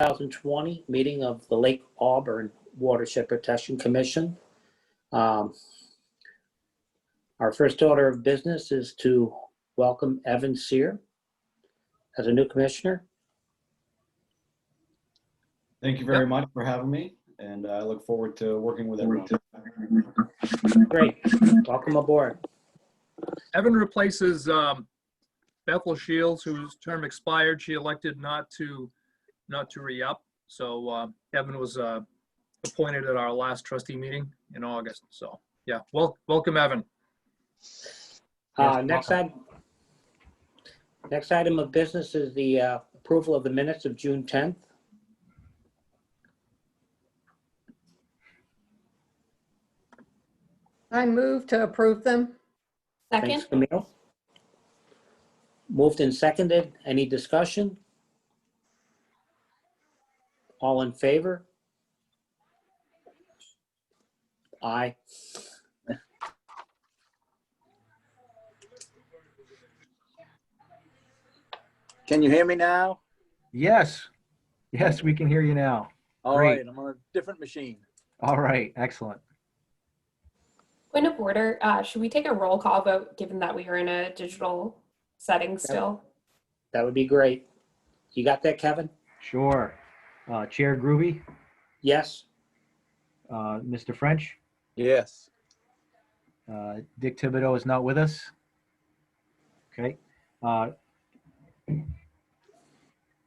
2020 meeting of the Lake Auburn Watershed Protection Commission. Our first order of business is to welcome Evan Sear as a new commissioner. Thank you very much for having me, and I look forward to working with everyone. Great. Welcome aboard. Evan replaces Bethel Shields, whose term expired. She elected not to re-up. So Evan was appointed at our last trustee meeting in August. So yeah, welcome, Evan. Next item of business is the approval of the minutes of June 10th. I move to approve them. Second. Thanks, Camille. Moved and seconded. Any discussion? All in favor? Aye. Can you hear me now? Yes. Yes, we can hear you now. All Great. right, I'm on a different machine. All right. Excellent. Point of order, should we take a roll call vote given that we are in a digital setting still? That would be great. You got that, Kevin? Sure. Chair Groovy, Yes. Mr. French, Yes. Dick Thibodeau is not with us. Okay.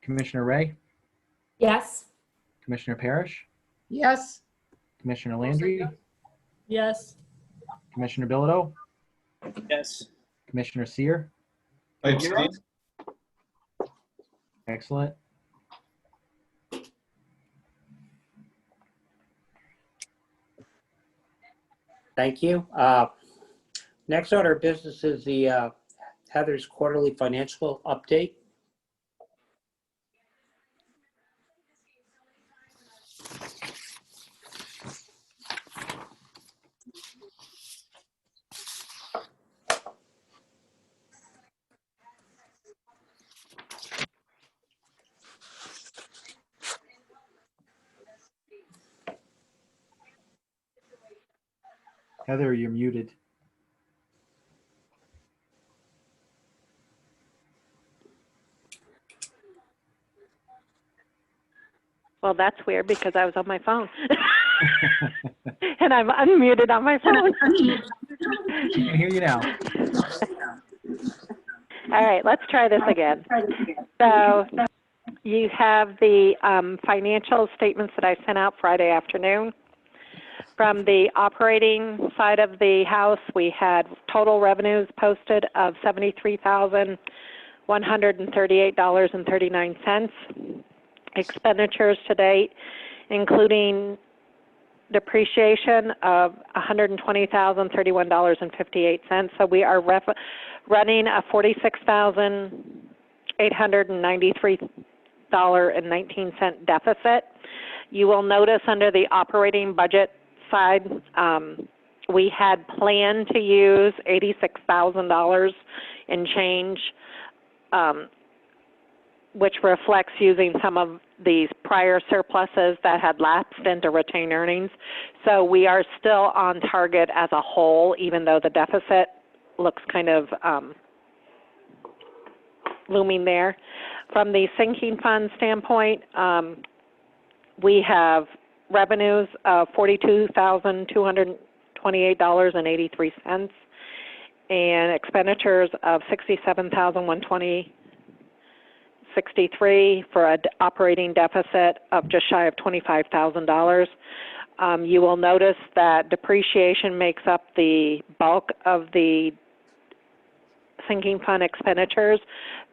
Commissioner Rea, Yes. Commissioner Parrish, Yes. Commissioner Landry, Yes. Commissioner Bilodeau, Yes. Commissioner Sear. I abstain. Excellent. Thank you. Next order of business is the Heather's quarterly financial update. Heather, you're muted. Well, that's weird because I was on my phone. And I'm unmuted on my phone. She can hear you now. All right, let's try this again. So you have the financial statements that I sent out Friday afternoon. From the operating side of the house, we had total revenues posted of $73,138.39. Expenditures to date, including depreciation of $120,031.58. So we are running a $46,893.19 deficit. You will notice under the operating budget side, we had planned to use $86,000 in change, which reflects using some of these prior surpluses that had lapsed into retained earnings. So we are still on target as a whole, even though the deficit looks kind of looming there. From the sinking fund standpoint, we have revenues of $42,228.83 and expenditures of $67,120.63 for an operating deficit of just shy of $25,000. You will notice that depreciation makes up the bulk of the sinking fund expenditures.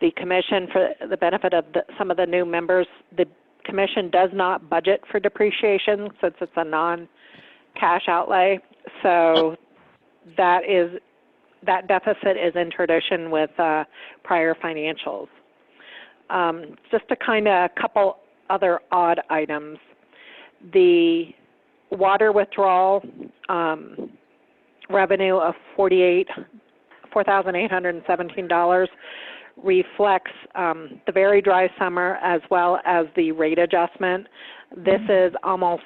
The commission, for the benefit of some of the new members, the commission does not budget for depreciation since it's a non-cash outlay. So that deficit is in tradition with prior financials. Just a couple other odd items. The water withdrawal revenue of $4,817 reflects the very dry summer as well as the rate adjustment. This is almost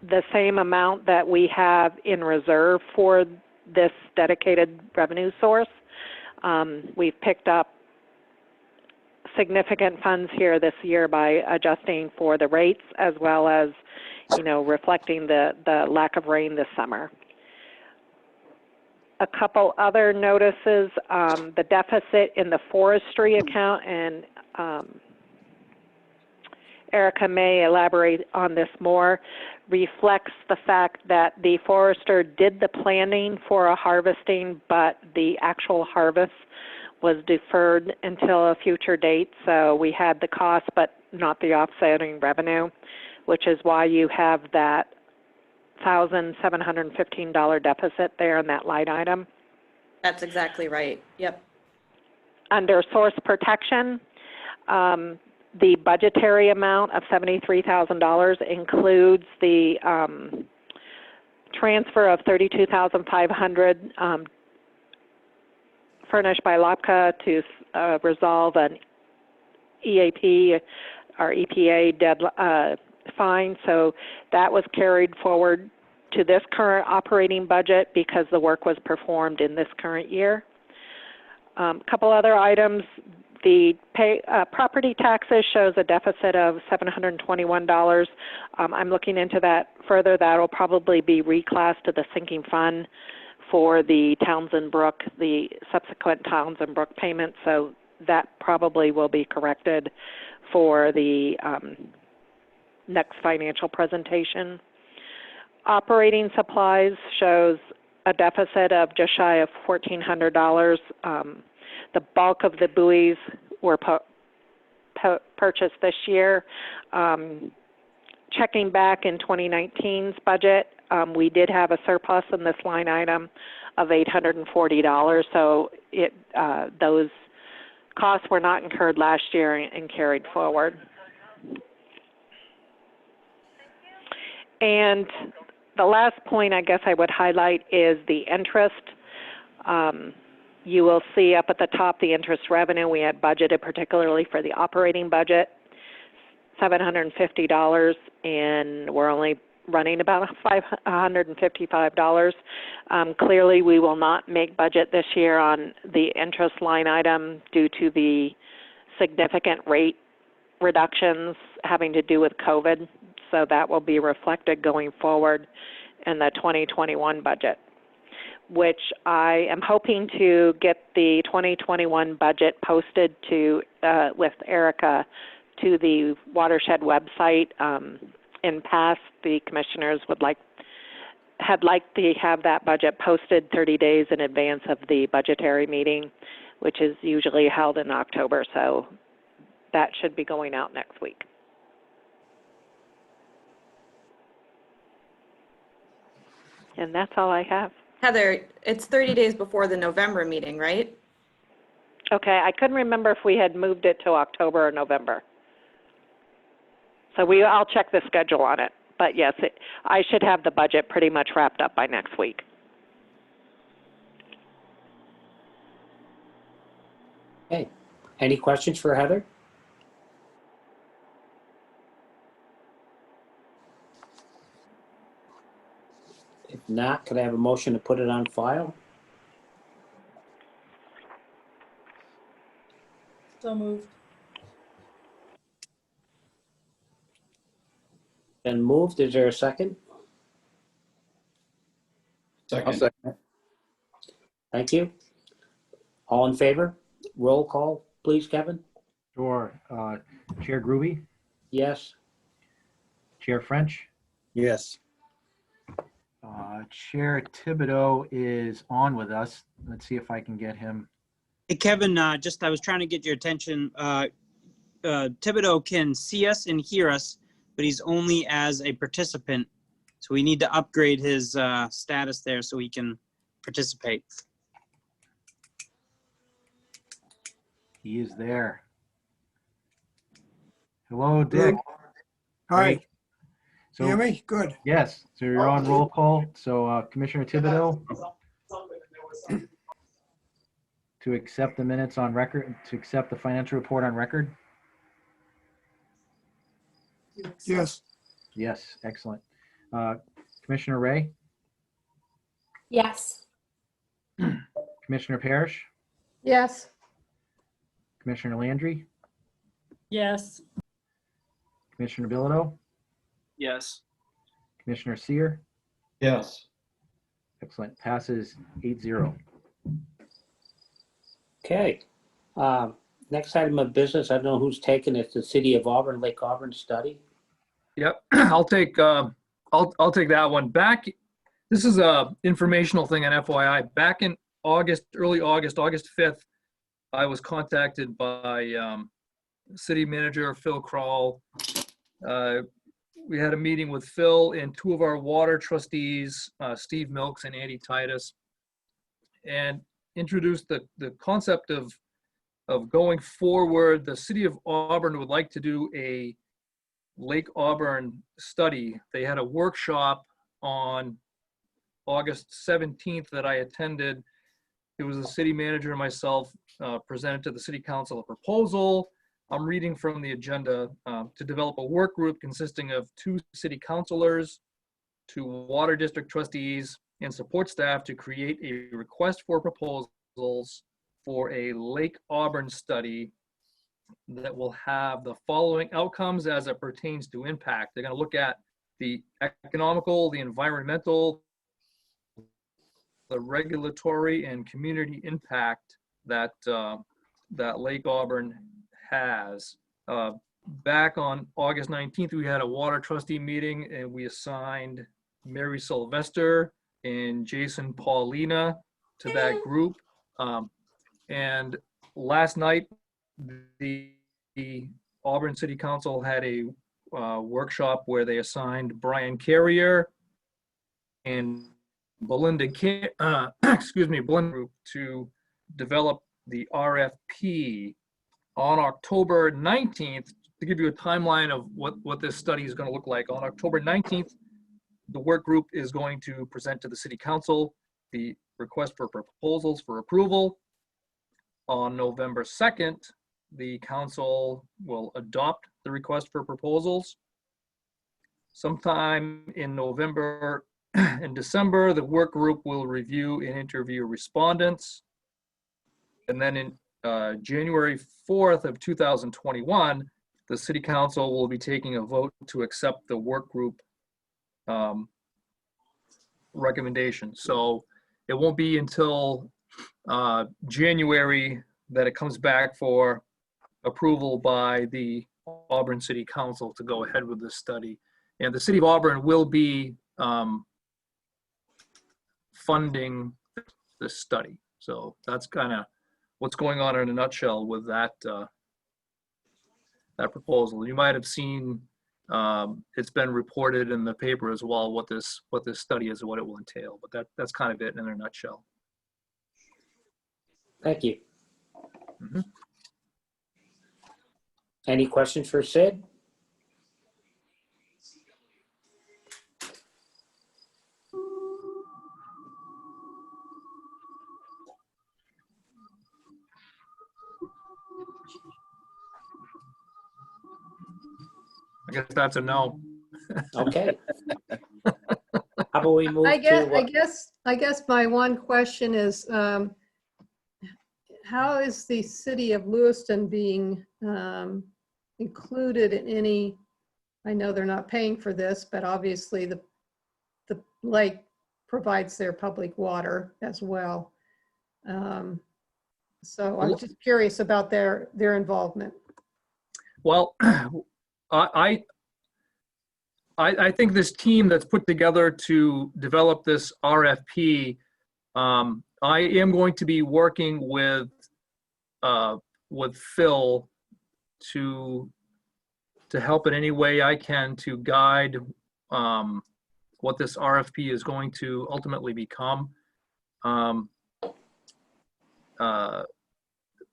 the same amount that we have in reserve for this dedicated revenue source. We've picked up significant funds here this year by adjusting for the rates as well as, reflecting the lack of rain this summer. A couple other notices, the deficit in the forestry account, and Erica may elaborate on this more, reflects the fact that the forester did the planning for a harvesting, but the actual harvest was deferred until a future date. So we had the cost, but not the offsetting revenue, which is why you have that $1,715 deficit there in that line item. That's exactly right. Yep. Under source protection, the budgetary amount of $73,000 includes the transfer of $32,500 furnished by LAPCA to resolve an EAP or EPA fine. So that was carried forward to this current operating budget because the work was performed in this current year. A couple other items. The property taxes shows a deficit of $721. I'm looking into that further. That will probably be reclassed to the sinking fund for the Townsend Brook, the subsequent Townsend Brook payment. So that probably will be corrected for the next financial presentation. Operating supplies shows a deficit of just shy of $1,400. The bulk of the buoys were purchased this year. Checking back in 2019's budget, we did have a surplus in this line item of $840. So those costs were not incurred last year and carried forward. And the last point I guess I would highlight is the interest. You will see up at the top the interest revenue we had budgeted, particularly for the operating budget, $750, and we're only running about $555. Clearly, we will not make budget this year on the interest line item due to the significant rate reductions having to do with COVID. So that will be reflected going forward in the 2021 budget, which I am hoping to get the 2021 budget posted to with Erica to the Watershed website. In past, the commissioners had liked to have that budget posted 30 days in advance of the budgetary meeting, which is usually held in October. So that should be going out next week. And that's all I have. Heather, it's 30 days before the November meeting, right? Okay, I couldn't remember if we had moved it to October or November. So I'll check the schedule on it. But yes, I should have the budget pretty much wrapped up by next week. Okay. Any questions for Heather? If not, could I have a motion to put it on file? So moved. Been moved. Is there a second? Second. I'll second. Thank you. All in favor? Roll call, please, Kevin. Sure. Chair Groby, Yes. Chair French, Yes. Chair Thibodeau is on with us. Let's see if I can get him. Hey, Kevin, I was trying to get your attention. Thibodeau can see us and hear us, but he's only as a participant. So we need to upgrade his status there so he can participate. He is there. Hello, Dick. Hi, Great. can you hear So, me? Good. yes, so you're on roll call. So Commissioner Thibodeau? to accept the minutes on record, to accept the financial report on record? Yes. Yes, excellent. Commissioner Rea, Yes. Commissioner Parrish, Yes. Commissioner Landry, Yes. Commissioner Thibodeau, Yes. Commissioner Seer. Yes. Excellent. Passes 8-0. Okay. Next item of business, I don't know who's taking it, the City of Auburn, Lake Auburn study. Yep, I'll take that one. This is a informational thing, and FYI. Back in early August 5th, I was contacted by City Manager Phil Kroll. We had a meeting with Phil and two of our water trustees, Steve Milks and Andy Titus, and introduced the concept of going forward. The City of Auburn would like to do a Lake Auburn study. They had a workshop on August 17th that I attended. It was the city manager and myself presented to the city council a proposal. I'm reading from the agenda to develop a work group consisting of 2 city councilors, 2 water district trustees, and support staff to create a request for proposals for a Lake Auburn study that will have the following outcomes as it pertains to impact. They're going to look at the economical, the environmental, the regulatory, and community impact that that Lake Auburn has. Back on August 19th, we had a water trustee meeting, and we assigned Mary Sylvester and Jason Paulina to that group. And last night, the Auburn City Council had a workshop where they assigned Brian Carrier and Belinda Group to develop the RFP. On October 19th, to give you a timeline of what this study is going to look like, on October 19th, the work group is going to present to the City Council the request for proposals for approval. On November 2nd, the council will adopt the request for proposals. Sometime in November and December, the work group will review and interview respondents. And then in January 4th of 2021, the City Council will be taking a vote to accept the work group recommendation. So it won't be until January that it comes back for approval by the Auburn City Council to go ahead with this study. And the City of Auburn will be funding this study. So that's kind of what's going on in a nutshell with that that proposal. You might have seen it's been reported in the paper as well what this study is and what it will entail. But that's kind of it in a nutshell. Thank you. Mm-hmm. Any questions for Sid? I guess that's a no. Okay. How about we move I to? guess my one question is, how is the city of Lewiston being included in any, I know they're not paying for this, but obviously the lake provides their public water as well. So I'm just curious about their involvement. Well, I think this team that's put together to develop this RFP, I am going to be working with Phil to help in any way I can to guide what this RFP is going to ultimately become.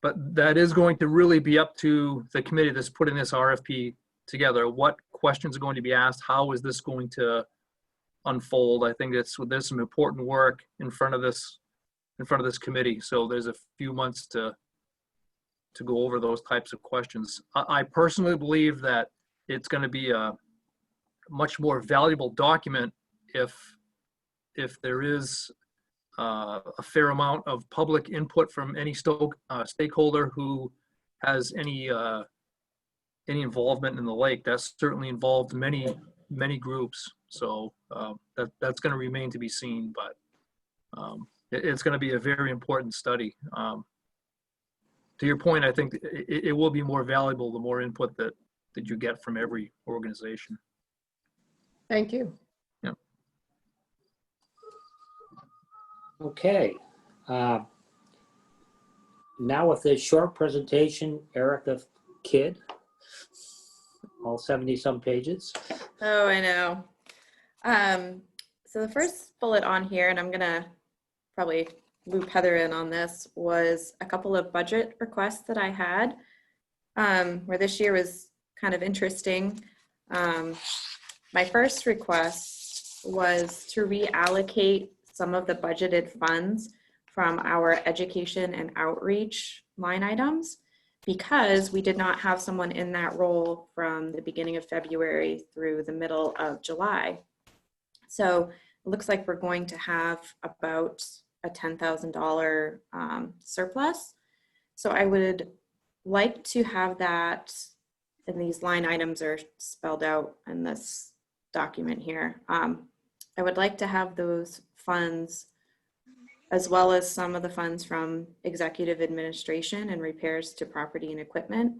But that is going to really be up to the committee that's putting this RFP together. What questions are going to be asked? How is this going to unfold? I think there's some important work in front of this in front of this committee. So there's a few months to go over those types of questions. I personally believe that it's going to be a much more valuable document if there is a fair amount of public input from any stakeholder who has any involvement in the lake. That's certainly involved many groups. So that's going to remain to be seen, but it's going to be a very important study. To your point, I think it will be more valuable the more input that you get from every organization. Thank you. Yeah. Okay. Now with this short presentation, Erica Kidd, all 70-some pages. Oh, I know. So the first bullet on here, and I'm gonna probably loop Heather in on this, was a couple of budget requests that I had, where this year was kind of interesting. My first request was to reallocate some of the budgeted funds from our education and outreach line items, because we did not have someone in that role from the beginning of February through the middle of July. So it looks like we're going to have about a $10,000 surplus. So I would like to have that, and these line items are spelled out in this document here. I would like to have those funds, as well as some of the funds from executive administration and repairs to property and equipment,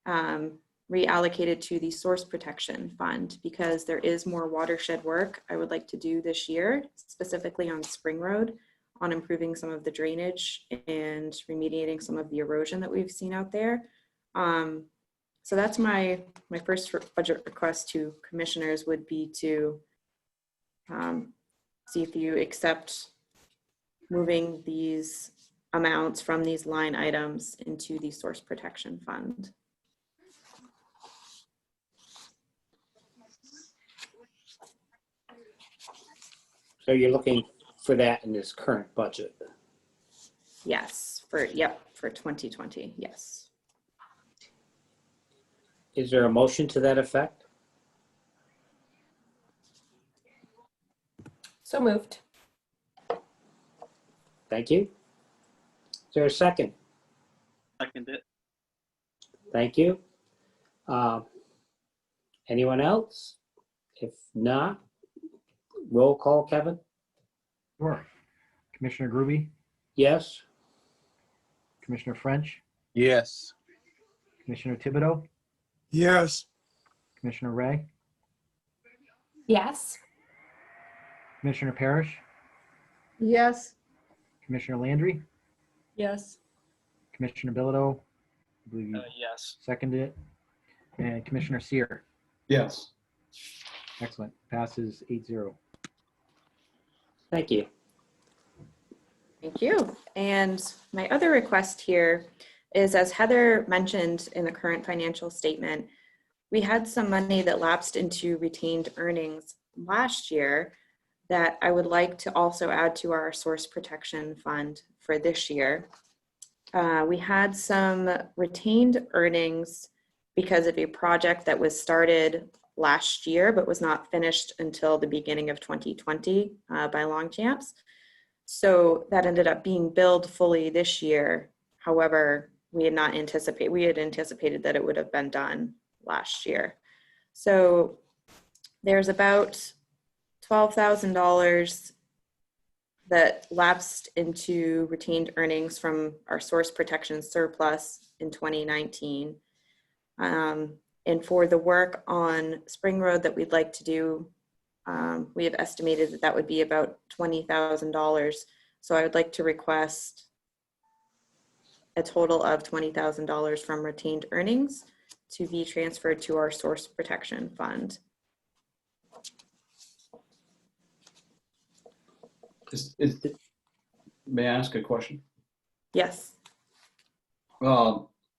reallocated to the source protection fund, because there is more watershed work I would like to do this year, specifically on Spring Road, on improving some of the drainage and remediating some of the erosion that we've seen out there. So that's my first budget request to commissioners would be to see if you accept moving these amounts from these line items into the source protection fund. So you're looking for that in this current budget. Yes, for 2020, yes. Is there a motion to that effect? So moved. Thank you. Is there a second? Second it. Thank you. Anyone else? If not, roll call, Kevin? Sure. Commissioner Groby, Yes? Commissioner French, Yes. Commissioner Thibodeau, Yes. Commissioner Rea, Yes. Commissioner Parrish, Yes, Commissioner Landry, Yes. Commissioner Bilodeau, I believe you Yes. seconded it, and Commissioner Sear. Yes. Excellent. Passes 8-0. Thank you. Thank you. And my other request here is, as Heather mentioned in the current financial statement, we had some money that lapsed into retained earnings last year that I would like to also add to our source protection fund for this year. We had some retained earnings because of a project that was started last year but was not finished until the beginning of 2020 by Longchamps. So that ended up being billed fully this year. However, we had anticipated that it would have been done last year. So there's about $12,000 that lapsed into retained earnings from our source protection surplus in 2019. And for the work on Spring Road that we'd like to do, we have estimated that would be about $20,000. So I would like to request a total of $20,000 from retained earnings to be transferred to our source protection fund. May I ask a question? Yes.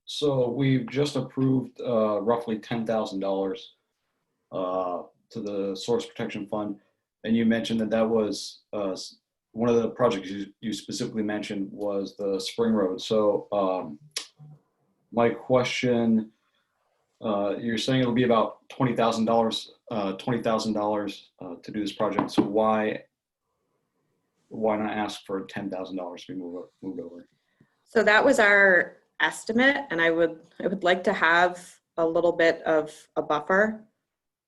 So we've just approved roughly $10,000 to the Source Protection Fund, and you mentioned that was one of the projects you specifically mentioned was the Spring Road. So my question, you're saying it'll be about $20,000 to do this project. So why not ask for $10,000 to be moved over? So that was our estimate, and I would like to have a little bit of a buffer.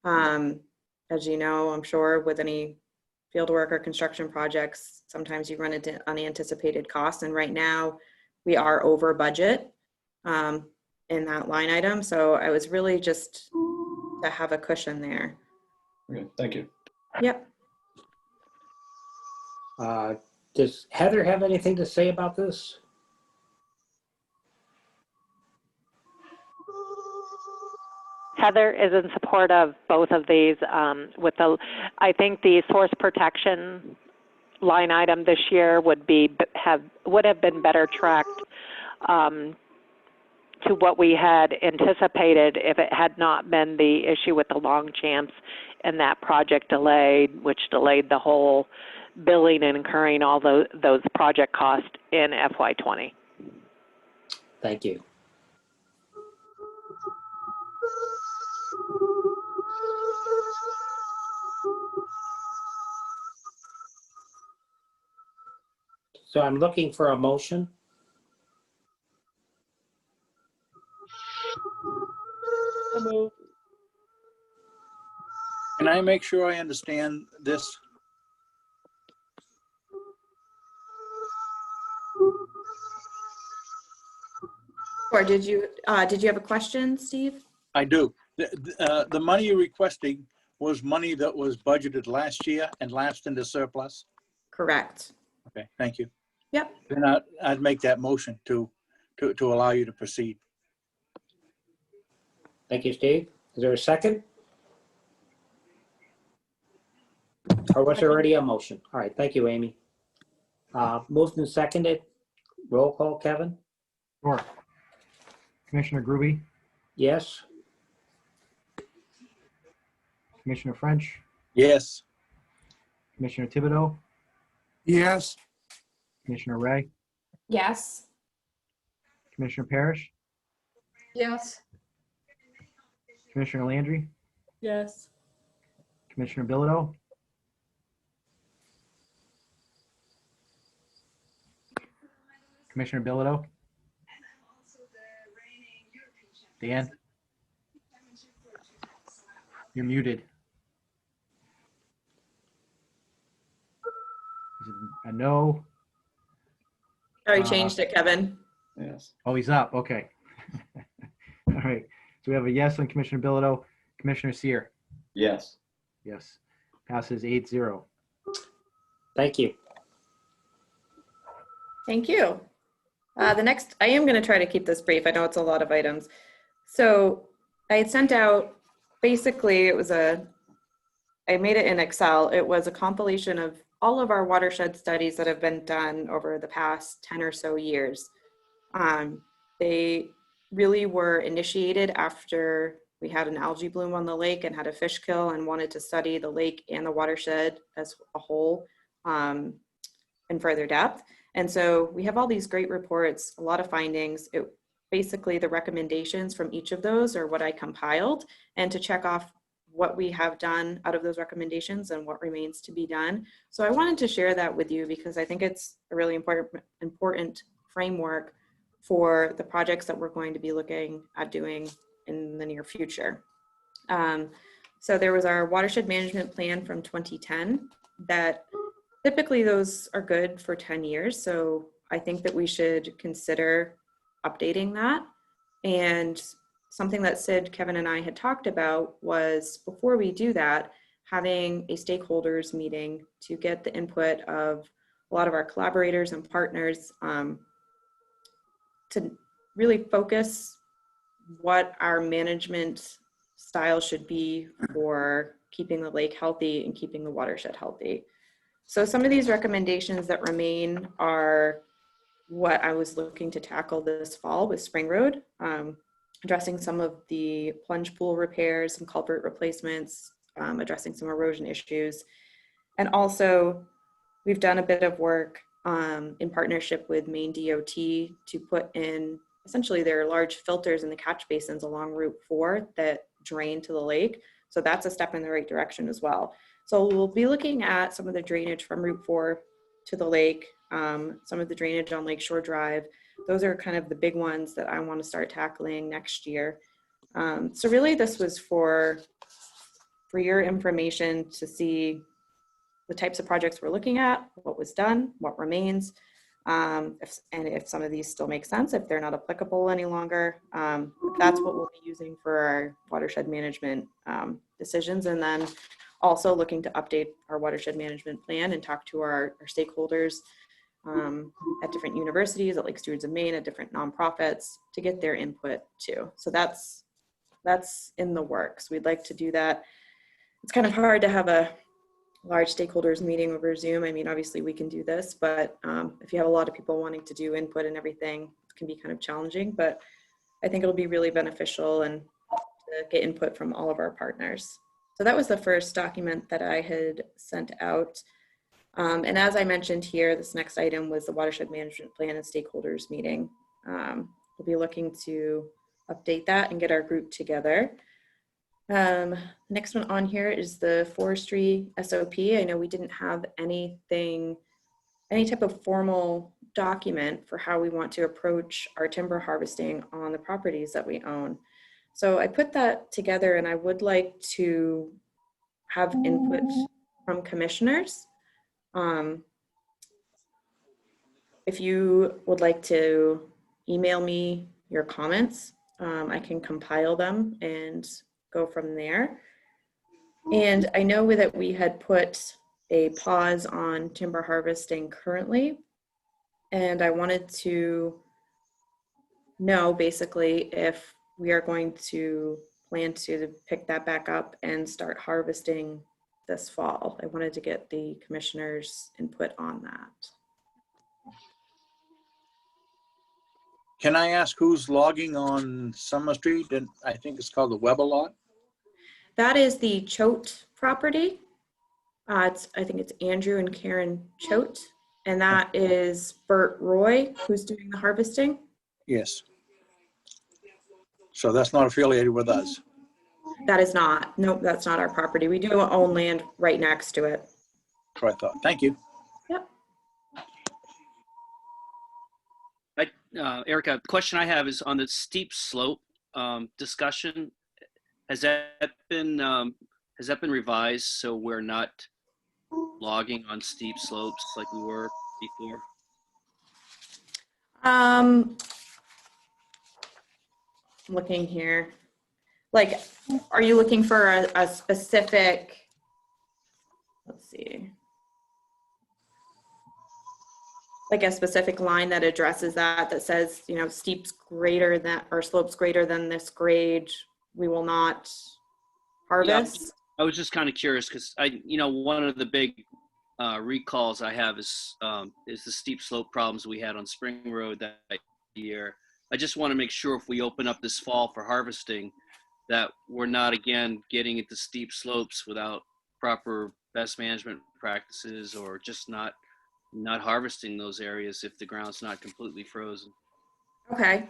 As you know, I'm sure with any fieldwork or construction projects, sometimes you run into unanticipated costs, and right now we are over budget in that line item. So I was really just to have a cushion there. Okay, thank you. Yep. Does Heather have anything to say about this? Heather is in support of both of these. I think the source protection line item this year would have been better tracked to what we had anticipated if it had not been the issue with the Longchamps and that project delayed, which delayed the whole billing and incurring all those project costs in FY20. Thank you. So I'm looking for a motion. Can I make sure I understand this? Or did you have a question, Steve? I do. The money you're requesting was money that was budgeted last year and lapsed into surplus? Correct. Okay, thank you. Yep. Then I'd make that motion to allow you to proceed. Thank you, Steve. Is there a second? Or was there already a motion? All right, thank you, Amy. Moved and seconded. Roll call, Kevin? Sure. Commissioner Groby, Yes? Commissioner French, Yes. Commissioner Thibodeau, Yes. Commissioner Rea, Yes. Commissioner Parrish, Yes. Commissioner Landry, Yes. Commissioner Thibodeau, Commissioner Thibodeau, Dan, you're muted. Is it a no? Oh, you changed it, Kevin. Yes. Oh, he's up. Okay. All right. So we have a yes on Commissioner Bilodeau. Commissioner Sear. Yes. Yes. Passes 8-0. Thank you. Thank you. The next, I am going to try to keep this brief. I know it's a lot of items. So I had sent out, basically it was I made it in Excel. It was a compilation of all of our watershed studies that have been done over the past 10 or so years. They really were initiated after we had an algae bloom on the lake and had a fish kill and wanted to study the lake and the watershed as a whole in further depth. And so we have all these great reports, a lot of findings. Basically, the recommendations from each of those are what I compiled, and to check off what we have done out of those recommendations and what remains to be done. So I wanted to share that with you because I think it's a really important framework for the projects that we're going to be looking at doing in the near future. So there was our watershed management plan from 2010 that typically those are good for 10 years. So I think that we should consider updating that. And something that Sid, Kevin, and I had talked about was before we do that, having a stakeholders meeting to get the input of a lot of our collaborators and partners to really focus what our management style should be for keeping the lake healthy and keeping the watershed healthy. So some of these recommendations that remain are what I was looking to tackle this fall with Spring Road, addressing some of the plunge pool repairs, some culvert replacements, addressing some erosion issues, and also We've done a bit of work in partnership with Maine DOT to put in, essentially there are large filters in the catch basins along Route 4 that drain to the lake. So that's a step in the right direction as well. So we'll be looking at some of the drainage from Route 4 to the lake, some of the drainage on Lakeshore Drive. Those are kind of the big ones that I want to start tackling next year. So really this was for your information to see the types of projects we're looking at, what was done, what remains, if some of these still make sense, if they're not applicable any longer. That's what we'll be using for our watershed management decisions. And then also looking to update our watershed management plan and talk to our stakeholders at different universities, at Lake Stewards of Maine, at different nonprofits to get their input too. So that's in the works. We'd like to do that. It's kind of hard to have a large stakeholders meeting over Zoom. I mean, obviously we can do this, but if you have a lot of people wanting to do input and everything, it can be kind of challenging, but I think it'll be really beneficial and to get input from all of our partners. So that was the first document that I had sent out. And as I mentioned here, this next item was the watershed management plan and stakeholders meeting. We'll be looking to update that and get our group together. Next one on here is the forestry SOP. I know we didn't have any type of formal document for how we want to approach our timber harvesting on the properties that we own. So I put that together and I would like to have input from commissioners. If you would like to email me your comments, I can compile them and go from there. And I know that we had put a pause on timber harvesting currently, and I wanted to know basically if we are going to plan to pick that back up and start harvesting this fall. I wanted to get the commissioners' input on that. Can I ask who's logging on Summer Street? And I think it's called the Weber lot. That is the Choate property. I think it's Andrew and Karen Choate, and that is Bert Roy who's doing the harvesting. Yes. So that's not affiliated with us. That is not. Nope, that's not our property. We do own land right next to it. That's what I thought. Thank you. Yep. Erica, the question I have is on the steep slope discussion. Has that been revised so we're not logging on steep slopes like we were before? I'm looking here. Like, are you looking for a specific, let's see, like a specific line that addresses that says, you know, steeps greater than, or slopes greater than this grade, we will not harvest? Yeah, I was just kind of curious because one of the big recalls I have is the steep slope problems we had on Spring Road that year. I just want to make sure if we open up this fall for harvesting that we're not again getting into steep slopes without proper best management practices, or just not harvesting those areas if the ground's not completely frozen. Okay.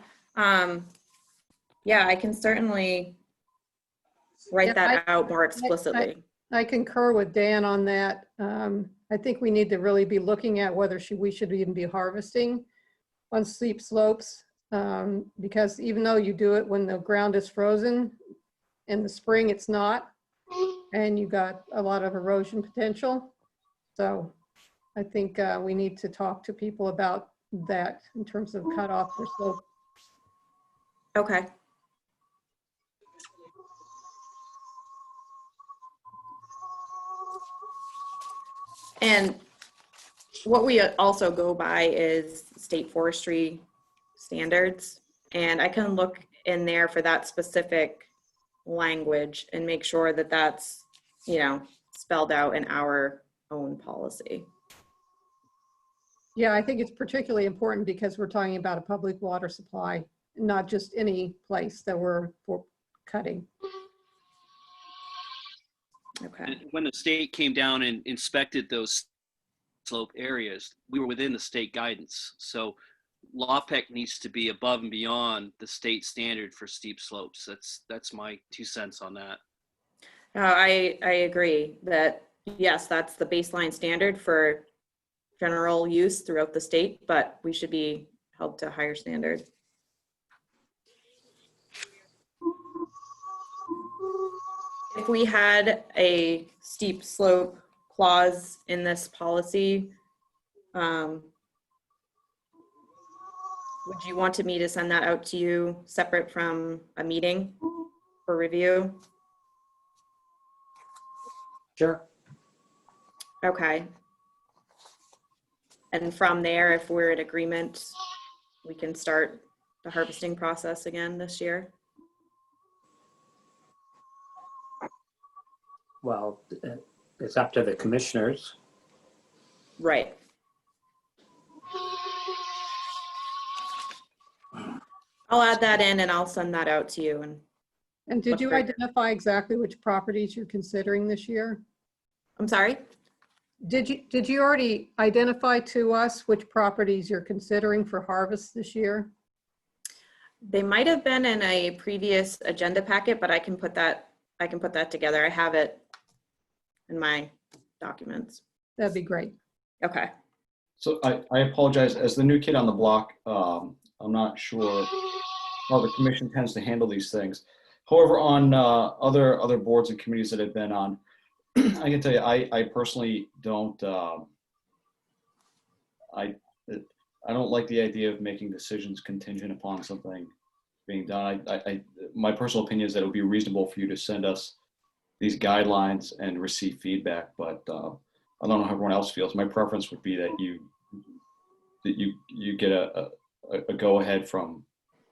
Yeah, I can certainly write that out more explicitly. I concur with Dan on that. I think we need to really be looking at whether we should even be harvesting on steep slopes, because even though you do it when the ground is frozen, in the spring it's not, and you got a lot of erosion potential. So I think we need to talk to people about that in terms of cutoff for slope. Okay. And what we also go by is state forestry standards. And I can look in there for that specific language and make sure that that's, spelled out in our own policy. Yeah, I think it's particularly important because we're talking about a public water supply, not just any place that we're cutting. Okay. And when the state came down and inspected those slope areas, we were within the state guidance. So LawPEC needs to be above and beyond the state standard for steep slopes. That's my 2 cents on that. I agree that, yes, that's the baseline standard for general use throughout the state, but we should be held to a higher standard. If we had a steep slope clause in this policy, would you want me to send that out to you separate from a meeting for review? Sure. Okay. And from there, if we're in agreement, we can start the harvesting process again this year. Well, it's up to the commissioners. Right. I'll add that in and I'll send that out to you. And did Look you for- identify exactly which properties you're considering this year? I'm sorry? Did you already identify to us which properties you're considering for harvest this year? They might have been in a previous agenda packet, but I can put that together. I have it in my documents. That'd be great. Okay. So I apologize, as the new kid on the block, I'm not sure how the commission tends to handle these things. However, on other boards and committees that I've been on, I can tell you, I personally don't, I don't like the idea of making decisions contingent upon something being done. My personal opinion is that it would be reasonable for you to send us these guidelines and receive feedback, but I don't know how everyone else feels. My preference would be that you get a go ahead from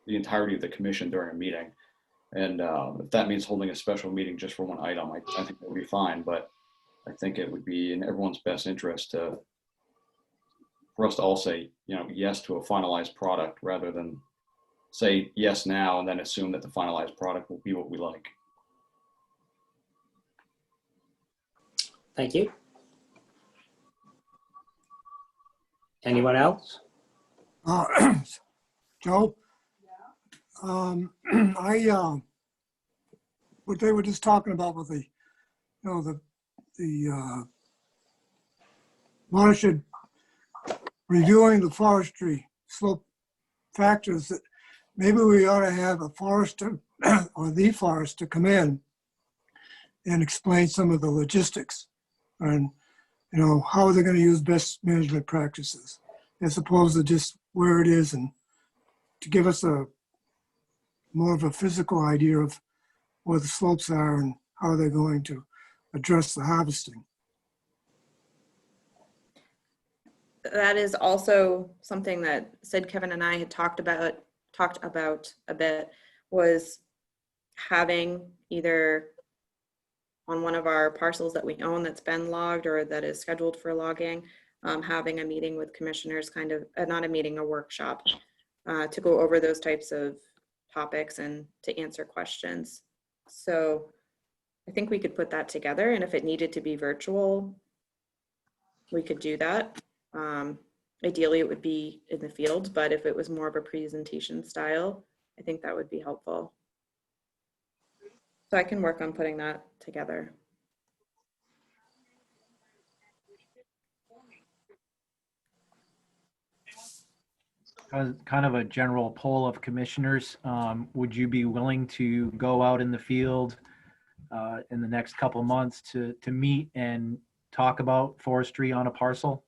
the entirety of the commission during a meeting. And if that means holding a special meeting just for one item, I think that would be fine. But I think it would be in everyone's best interest for us to all say, yes to a finalized product rather than say yes now and then assume that the finalized product will be what we like. Thank you. Anyone else? Joe? What they were just talking about with the Watershed reviewing the forestry slope factors, that maybe we ought to have a forester or the forester come in and explain some of the logistics and, how they're going to use best management practices as opposed to just where it is, and to give us more of a physical idea of where the slopes are and how they're going to address the harvesting. That is also something that Sid, Kevin, and I had talked about a bit, was having either on one of our parcels that we own that's been logged or that is scheduled for logging, having a meeting with commissioners, kind of, not a meeting, a workshop, to go over those types of topics and to answer questions. So I think we could put that together, and if it needed to be virtual, we could do that. Ideally, it would be in the field, but if it was more of a presentation style, I think that would be helpful. So I can work on putting that together. Kind of a general poll of commissioners. Would you be willing to go out in the field in the next couple of months to meet and talk about forestry on a parcel?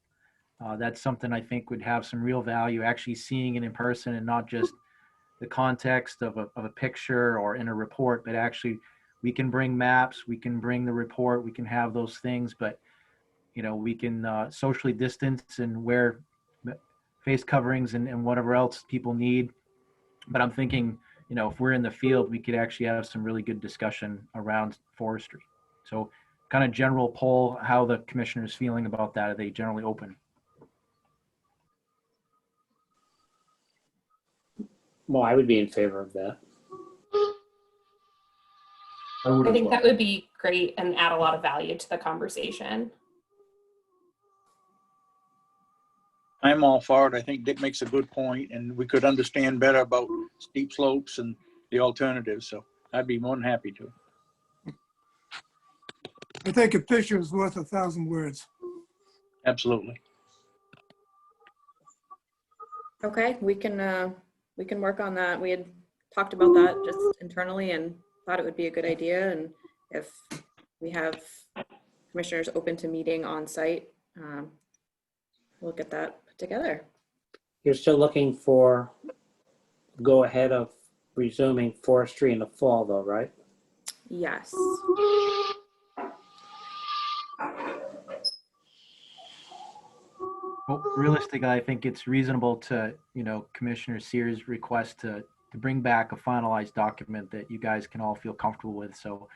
That's something I think would have some real value, actually seeing it in person and not just the context of a picture or in a report, but actually we can bring maps, we can bring the report, we can have those things, but we can socially distance and wear face coverings and whatever else people need. But I'm thinking, if we're in the field, we could actually have some really good discussion around forestry. So kind of general poll, how the commissioners feeling about that. Are they generally open? Well, I would be in favor of that. I think that would be great and add a lot of value to the conversation. I'm all for it. I think Dick makes a good point, and we could understand better about steep slopes and the alternatives. So I'd be more than happy to. I think a picture is worth 1,000 words. Absolutely. Okay, we can work on that. We had talked about that just internally and thought it would be a good idea. And if we have commissioners open to meeting on site, we'll get that put together. You're still looking for go ahead of resuming forestry in the fall though, right? Yes. Well, realistically, I think it's reasonable to, Commissioner Sears' request to bring back a finalized document that you guys can all feel comfortable with. So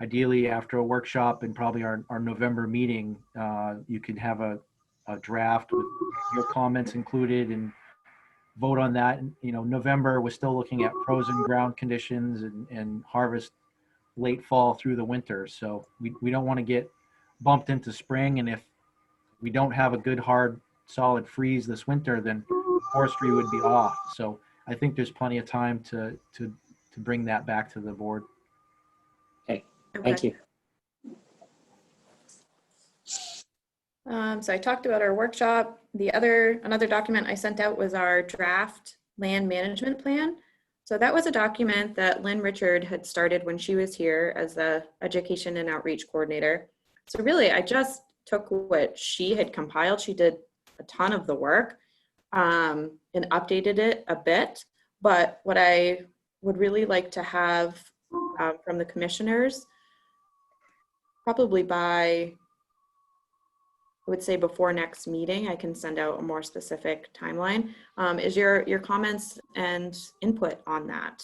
ideally, after a workshop and probably our November meeting, you could have a draft with your comments included and vote on that. And, November, we're still looking at frozen ground conditions and harvest late fall through the winter. So we don't want to get bumped into spring. And if we don't have a good, hard, solid freeze this winter, then forestry would be off. So I think there's plenty of time to bring that back to the board. Okay, thank you. So I talked about our workshop. Another document I sent out was our draft land management plan. So that was a document that Lynn Richard had started when she was here as the education and outreach coordinator. So really, I just took what she had compiled. She did a ton of the work and updated it a bit. But what I would really like to have from the commissioners, probably by, I would say before next meeting, I can send out a more specific timeline, is your comments and input on that.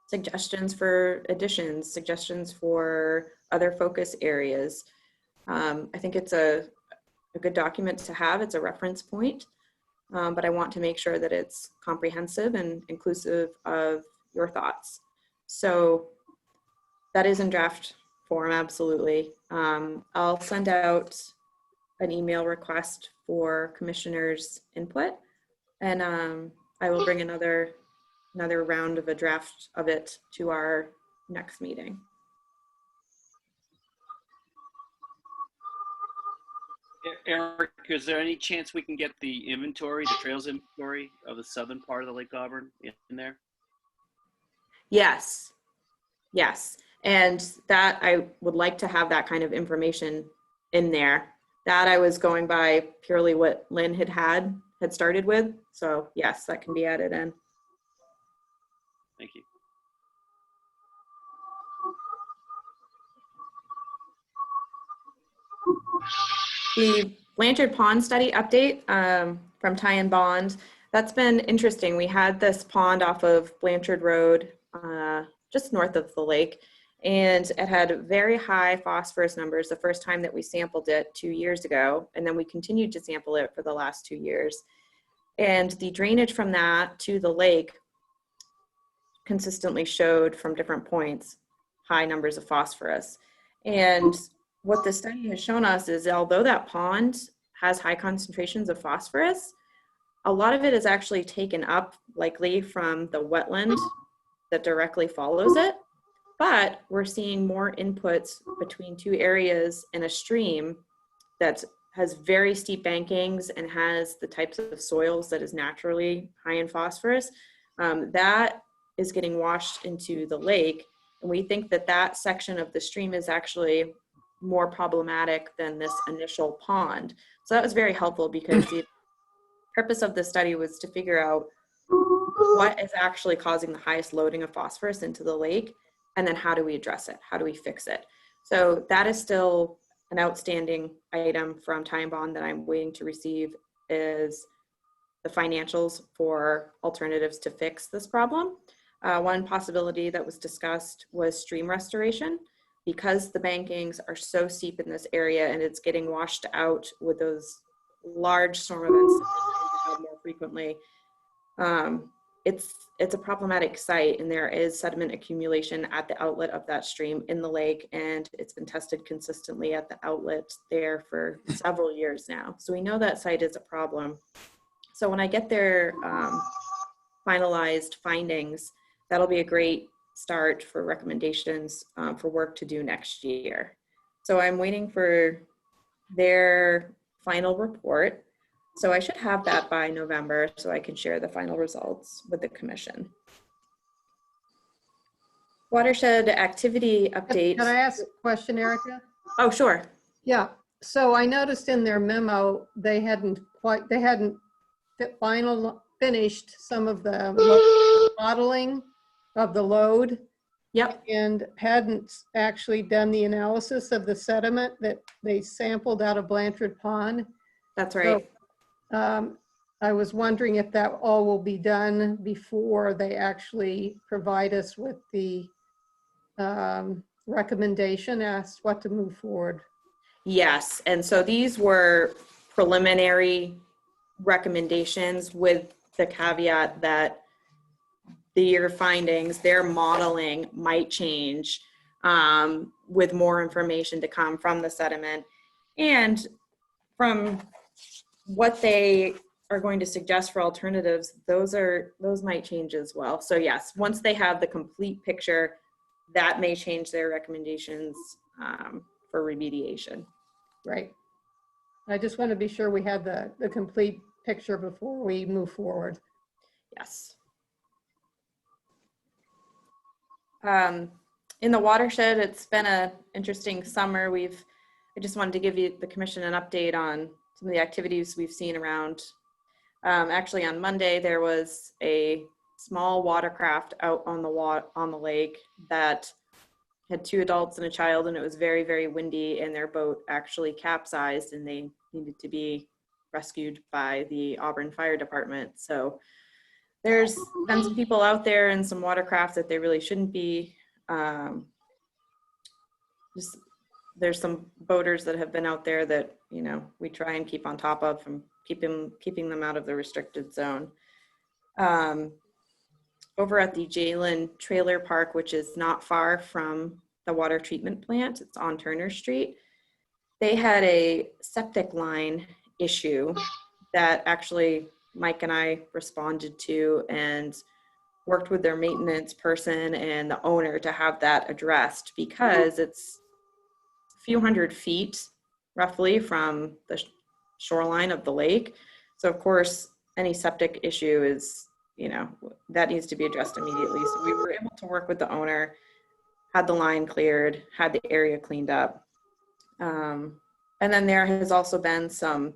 Suggestions for additions, suggestions for other focus areas. I think it's a good document to have. It's a reference point, but I want to make sure that it's comprehensive and inclusive of your thoughts. So that is in draft form, absolutely. I'll send out an email request for commissioners' input, and I will bring another round of a draft of it to our next meeting. Eric, is there any chance we can get the inventory, the trails inventory of the southern part of the Lake Auburn in there? Yes. And that I would like to have that kind of information in there. That I was going by purely what Lynn had started with. So yes, that can be added in. Thank you. The Blanchard Pond study update from Ty and Bond, that's been interesting. We had this pond off of Blanchard Road, just north of the lake, and it had very high phosphorus numbers the first time that we sampled it 2 years ago, and then we continued to sample it for the last 2 years. And the drainage from that to the lake consistently showed from different points high numbers of phosphorus. And what the study has shown us is although that pond has high concentrations of phosphorus, a lot of it is actually taken up likely from the wetland that directly follows it. But we're seeing more inputs between two areas in a stream that has very steep bankings and has the types of soils that is naturally high in phosphorus. That is getting washed into the lake. And we think that that section of the stream is actually more problematic than this initial pond. So that was very helpful because the purpose of the study was to figure out what is actually causing the highest loading of phosphorus into the lake, and then how do we address it? How do we fix it? So that is still an outstanding item from Time Bond that I'm waiting to receive, is the financials for alternatives to fix this problem. One possibility that was discussed was stream restoration. Because the bankings are so steep in this area and it's getting washed out with those large storm events that we have more frequently, it's a problematic site, and there is sediment accumulation at the outlet of that stream in the lake, and it's been tested consistently at the outlet there for several years now. So we know that site is a problem. So when I get their finalized findings, that'll be a great start for recommendations for work to do next year. So I'm waiting for their final report. So I should have that by November so I can share the final results with the commission. Watershed activity update. Can I ask a question, Erica? Oh, sure. Yeah, so I noticed in their memo, they hadn't finished some of the modeling of the load. Yep. And hadn't actually done the analysis of the sediment that they sampled out of Blanchard Pond. That's right. So, I was wondering if that all will be done before they actually provide us with the recommendation as what to move forward. Yes, and so these were preliminary recommendations with the caveat that their findings, their modeling might change with more information to come from the sediment and from what they are going to suggest for alternatives. Those might change as well. So yes, once they have the complete picture, that may change their recommendations for remediation. Right. I just want to be sure we have the complete picture before we move forward. Yes. In the watershed, it's been an interesting summer. I just wanted to give the commission an update on some of the activities we've seen around. Actually, on Monday, there was a small watercraft out on the lake that had 2 adults and a child, and it was very, very windy, and their boat actually capsized, and they needed to be rescued by the Auburn Fire Department. So there's been some people out there and some watercraft that they really shouldn't be. There's some boaters that have been out there that, you know, we try and keep on top of and keeping them out of the restricted zone. Over at the Jalen Trailer Park, which is not far from the water treatment plant, it's on Turner Street, they had a septic line issue that actually Mike and I responded to and worked with their maintenance person and the owner to have that addressed, because it's a few hundred feet roughly from the shoreline of the lake. So of course, any septic issue is, you know, that needs to be addressed immediately. So we were able to work with the owner, had the line cleared, had the area cleaned up. And then there has also been some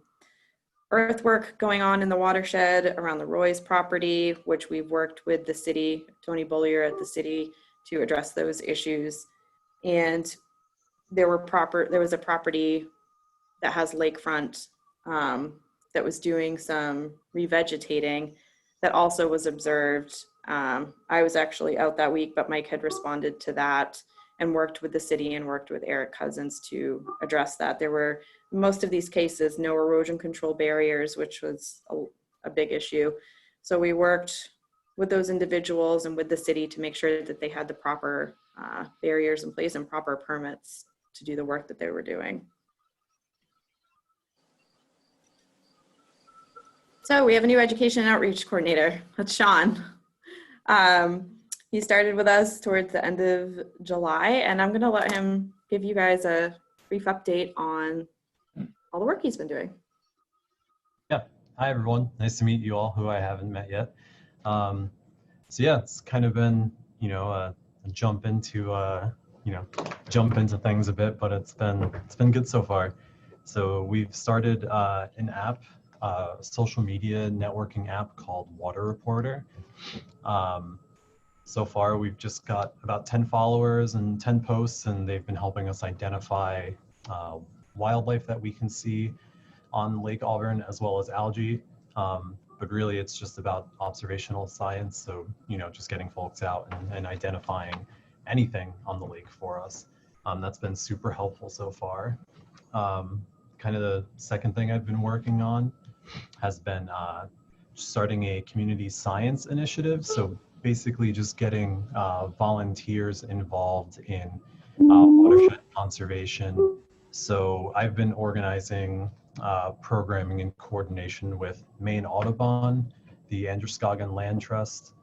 earthwork going on in the watershed around the Roy's property, which we've worked with the city, Tony Bollier at the city, to address those issues. And there was a property that has lakefront that was doing some revegetating that also was observed. I was actually out that week, but Mike had responded to that and worked with the city and worked with Eric Cousins to address that. There were, most of these cases, no erosion control barriers, which was a big issue. So we worked with those individuals and with the city to make sure that they had the proper barriers in place and proper permits to do the work that they were doing. So we have a new education and outreach coordinator. That's Sean. He started with us towards the end of July, and I'm going to let him give you guys a brief update on all the work he's been doing. Yeah. Hi, everyone. Nice to meet you all who I haven't met yet. So yeah, it's kind of been, you know, a jump into things a bit, but it's been good so far. So we've started an app, social media networking app called Water Reporter. So far, we've just got about 10 followers and 10 posts, and they've been helping us identify wildlife that we can see on Lake Auburn, as well as algae. But really, it's just about observational science. So, you know, just getting folks out and identifying anything on the lake for us. That's been super helpful so far. Kind of the second thing I've been working on has been starting a community science initiative. So basically just getting volunteers involved in watershed conservation. So I've been organizing programming in coordination with Maine Audubon, the Androscoggin Land Trust,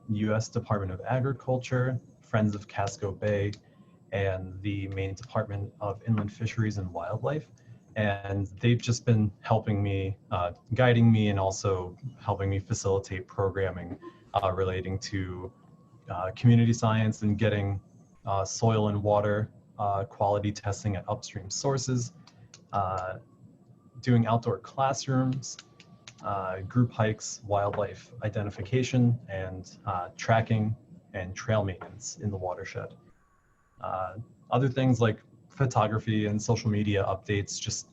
U.S. Department of Agriculture, Friends of Casco Bay, and the Maine Department of Inland Fisheries and Wildlife. And they've just been helping me, guiding me, and also helping me facilitate programming relating to community science and getting soil and water quality testing at upstream sources, doing outdoor classrooms, group hikes, wildlife identification, and tracking and trail maintenance in the watershed. Other things like photography and social media updates, just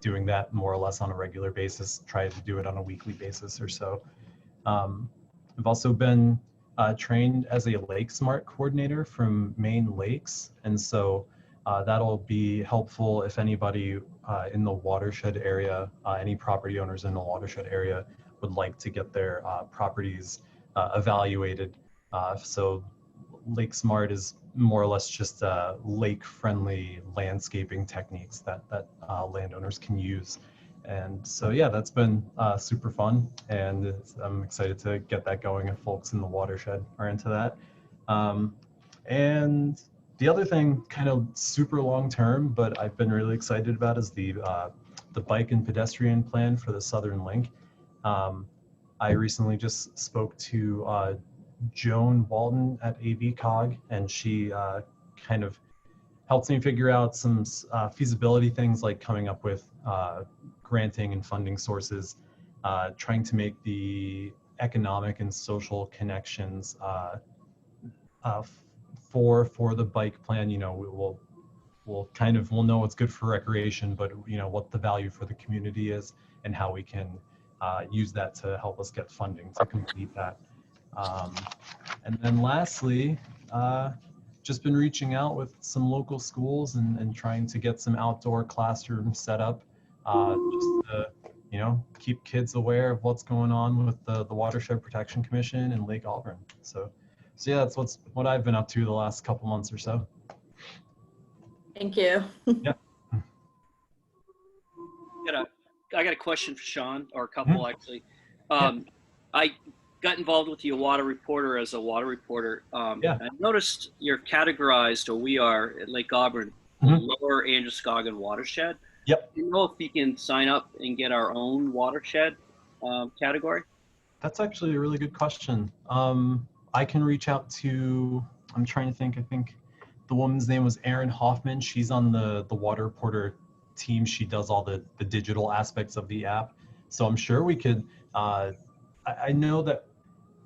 doing that more or less on a regular basis, try to do it on a weekly basis or so. I've also been trained as a Lake Smart coordinator from Maine Lakes, and so that'll be helpful if anybody in the watershed area, any property owners in the watershed area would like to get their properties evaluated. So Lake Smart is more or less just lake-friendly landscaping techniques that landowners can use. And so, yeah, that's been super fun, and I'm excited to get that going if folks in the watershed are into that. And the other thing, kind of super long-term, but I've been really excited about, is the bike and pedestrian plan for the Southern Link. I recently just spoke to Joan Walton at AVCOG, and she kind of helped me figure out some feasibility things, like coming up with granting and funding sources, trying to make the economic and social connections for the bike plan. You know, we'll know what's good for recreation, but you know what the value for the community is, and how we can use that to help us get funding to complete that. And then lastly, just been reaching out with some local schools and trying to get some outdoor classrooms set up, just to, you know, keep kids aware of what's going on with the Watershed Protection Commission and Lake Auburn. So yeah, that's what I've been up to the last couple months or so. Thank you. Yeah. I got a question for Sean, or a couple actually. I got involved with the water reporter as a water reporter. Yeah. I noticed you're categorized, or we are at Lake Auburn, Lower Androscoggin Watershed. Yep. Do you know if we can sign up and get our own watershed category? That's actually a really good question. I can reach out to, I'm trying to think, I think the woman's name was Erin Hoffman. She's on the water reporter team. She does all the digital aspects of the app. So I'm sure we could, I know that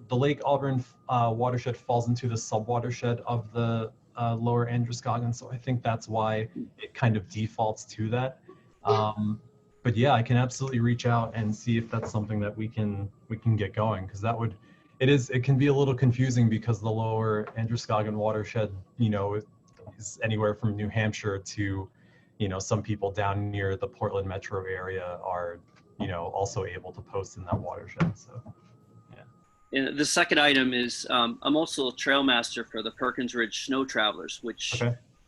the Lake Auburn watershed falls into the sub-watershed of the Lower Androscoggin, so I think that's why it kind of defaults to that. But yeah, I can absolutely reach out and see if that's something that we can get going, because that would, it can be a little confusing, because the Lower Androscoggin watershed, you know, is anywhere from New Hampshire to, you know, some people down near the Portland metro area are, you know, also able to post in that watershed. So yeah. And the second item is I'm also a trail master for the Perkins Ridge Snow Travelers, which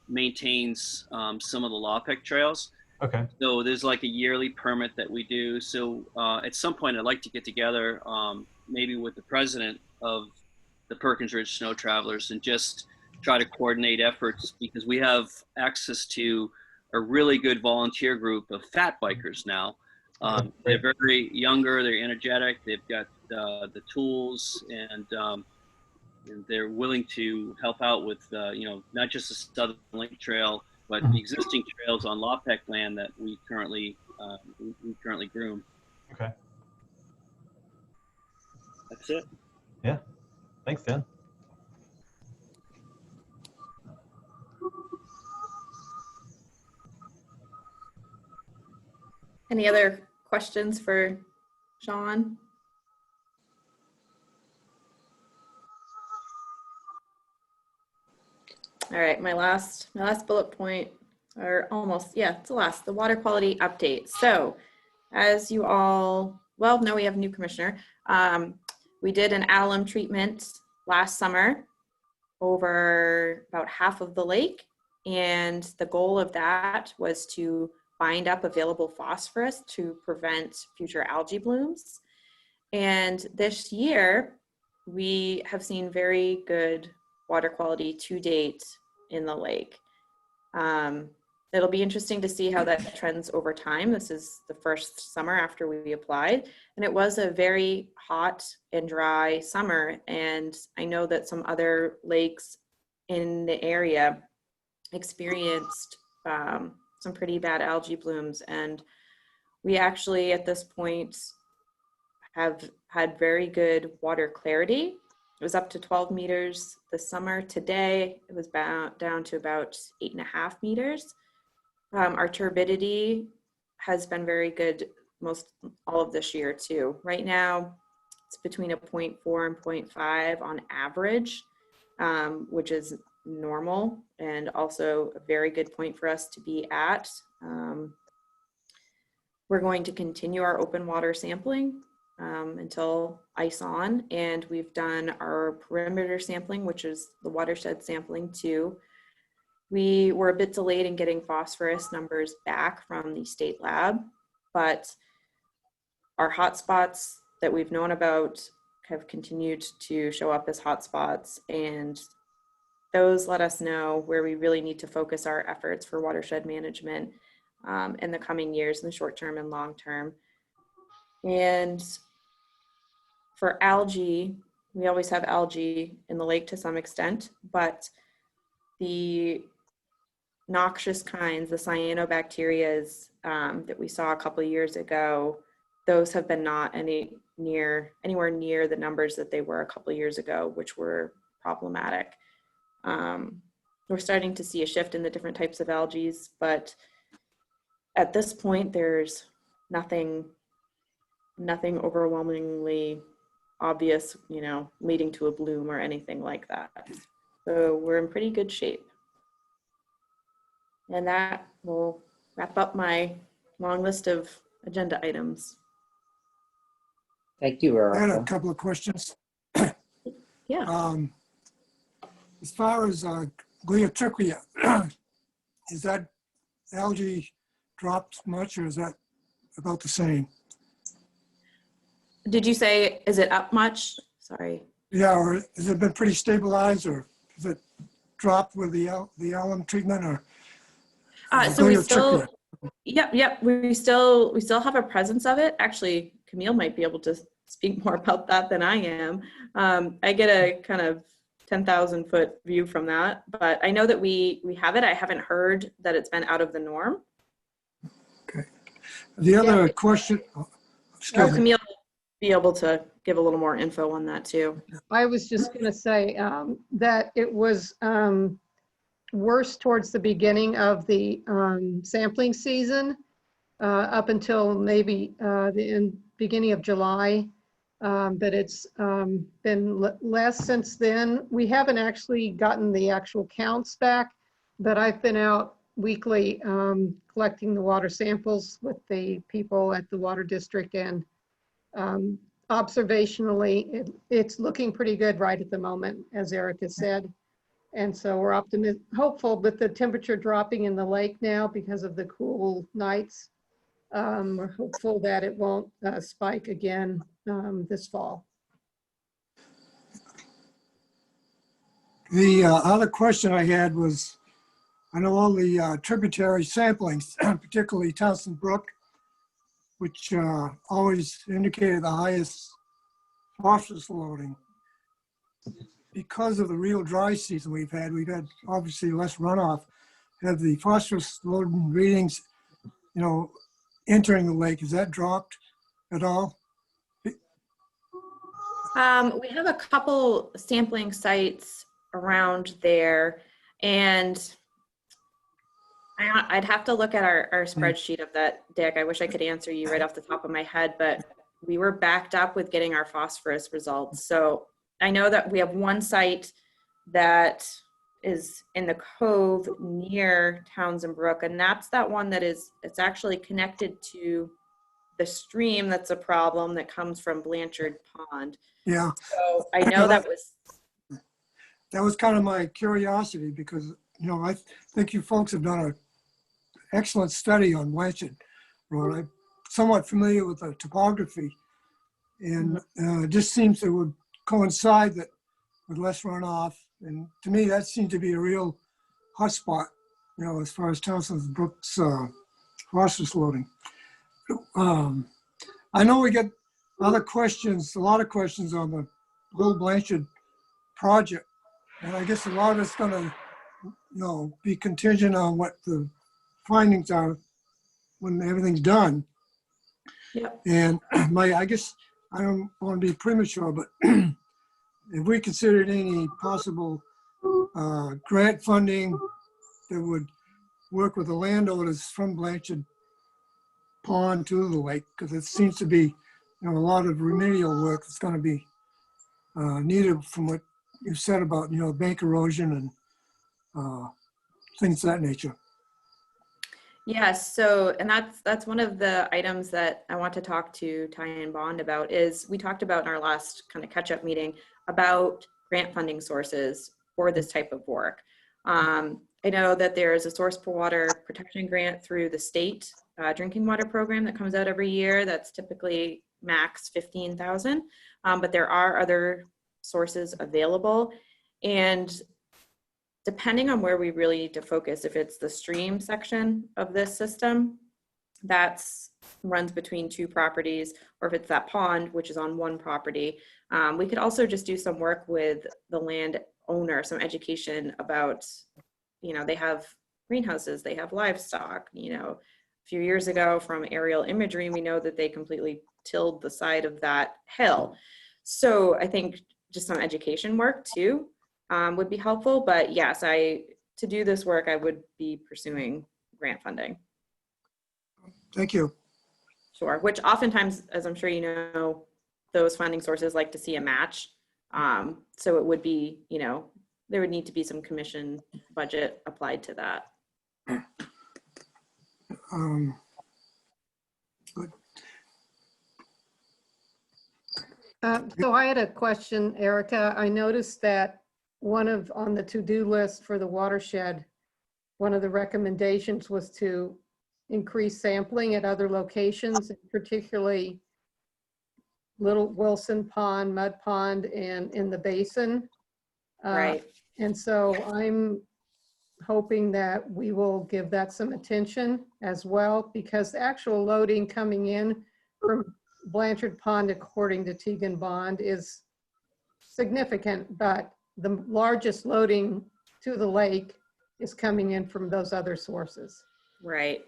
maintains some of the LawPIC trails. Okay. So there's like a yearly permit that we do. So at some point I'd like to get together maybe with the president of the Perkins Ridge Snow Travelers and just try to coordinate efforts, because we have access to a really good volunteer group of fat bikers now. They're very younger, they're energetic, they've got the tools, and they're willing to help out with, you know, not just the Southern Link Trail, but the existing trails on LawPIC land that we currently groom. Okay. That's it. Yeah. Thanks, Dan. Any other questions for Sean? All right, my last bullet point, or almost, yeah, it's the last, the water quality update. So as you all well, no, we have a new commissioner. We did an alum treatment last summer over about half of the lake. And the goal of that was to bind up available phosphorus to prevent future algae blooms. And this year, we have seen very good water quality to date in the lake. It'll be interesting to see how that trends over time. This is the first summer after we applied, and it was a very hot and dry summer. And I know that some other lakes in the area experienced some pretty bad algae blooms. And we actually, at this point, have had very good water clarity. It was up to 12 meters this summer. Today, it was down to about 8.5 meters. Our turbidity has been very good all of this year too. Right now, it's between a 0.4 and 0.5 on average, which is normal and also a very good point for us to be at. We're going to continue our open water sampling until ice on, and we've done our perimeter sampling, which is the watershed sampling too. We were a bit delayed in getting phosphorus numbers back from the state lab, but our hotspots that we've known about have continued to show up as hotspots, and those let us know where we really need to focus our efforts for watershed management in the coming years, in the short term and long term. And for algae, we always have algae in the lake to some extent, but the noxious kinds, the cyanobacterias that we saw a couple of years ago, those have been not anywhere near the numbers that they were a couple of years ago, which were problematic. We're starting to see a shift in the different types of algae, but at this point, there's nothing overwhelmingly obvious, leading to a bloom or anything like that. So we're in pretty good shape. And that will wrap up my long list of agenda items. Thank you, I had a Erica. couple of questions. Yeah. As far as Gliotrichia, is that algae dropped much, or is that about the same? Did you say, is it up much? Sorry. Yeah, or has it been pretty stabilized, or has it dropped with the alum treatment, or? So we still, yep. We still have a presence of it. Actually, Camille might be able to speak more about that than I am. I get a kind of 10,000 foot view from that, but I know that we have it. I haven't heard that it's been out of the norm. Okay. The other question. Camille will be able to give a little more info on that too. I was just going to say that it was worse towards the beginning of the sampling season, up until maybe the beginning of July, but it's been less since then. We haven't actually gotten the actual counts back, but I've been out weekly collecting the water samples with the people at the water district, and observationally, it's looking pretty good right at the moment, as Erica said. And so we're hopeful with the temperature dropping in the lake now because of the cool nights. We're hopeful that it won't spike again this fall. The other question I had was, I know all the tributary samplings, particularly Townsend Brook, which always indicated the highest phosphorus loading. Because of the real dry season we've had obviously less runoff. Have the phosphorus loading readings, entering the lake, has that dropped at all? We have a couple sampling sites around there, and I'd have to look at our spreadsheet of that, Dick. I wish I could answer you right off the top of my head, but we were backed up with getting our phosphorus results. So I know that we have one site that is in the cove near Townsend Brook, and that's that one that it's actually connected to the stream that's a problem that comes from Blanchard Pond. Yeah, So I know that was, kind of my curiosity because, I think you folks have done an excellent study on Blanchard Road. I'm somewhat familiar with the topography, and it just seems it would coincide that with less runoff. And to me, that seemed to be a real hotspot, as far as Townsend Brook's phosphorus loading. I know we get other questions, a lot of questions on the Little Blanchard project. And I guess a lot of it's going to, be contingent on what the findings are when everything's done. Yep. And I guess I don't want to be premature, but if we considered any possible grant funding that would work with the landowners from Blanchard Pond to the lake, because it seems to be, a lot of remedial work that's going to be needed from what you said about, bank erosion and things of that nature. yes. So, and that's one of the items that I want to talk to Ty and Bond about is we talked about in our last kind of catch-up meeting about grant funding sources for this type of work. I know that there is a source for water protection grant through the state drinking water program that comes out every year. That's typically max $15,000, but there are other sources available. And depending on where we really need to focus, if it's the stream section of this system, that's runs between two properties, or if it's that pond, which is on one property, we could also just do some work with the land owner, some education about, they have greenhouses, they have livestock, a few years ago from aerial imagery, we know that they completely tilled the side of that hill. So I think just some education work too would be helpful. But yes, to do this work, I would be pursuing grant funding. Thank you. Sure, which oftentimes, as I'm sure you know, those funding sources like to see a match. So it would be, there would need to be some commission budget applied to that. Good. So I had a question, Erica. I noticed that on the to-do list for the watershed, one of the recommendations was to increase sampling at other locations, particularly Little Wilson Pond, Mud Pond, and in the basin. Right. And so I'm hoping that we will give that some attention as well, because the actual loading coming in from Blanchard Pond, according to Teagan Bond, is significant, but the largest loading to the lake is coming in from those other sources. Right.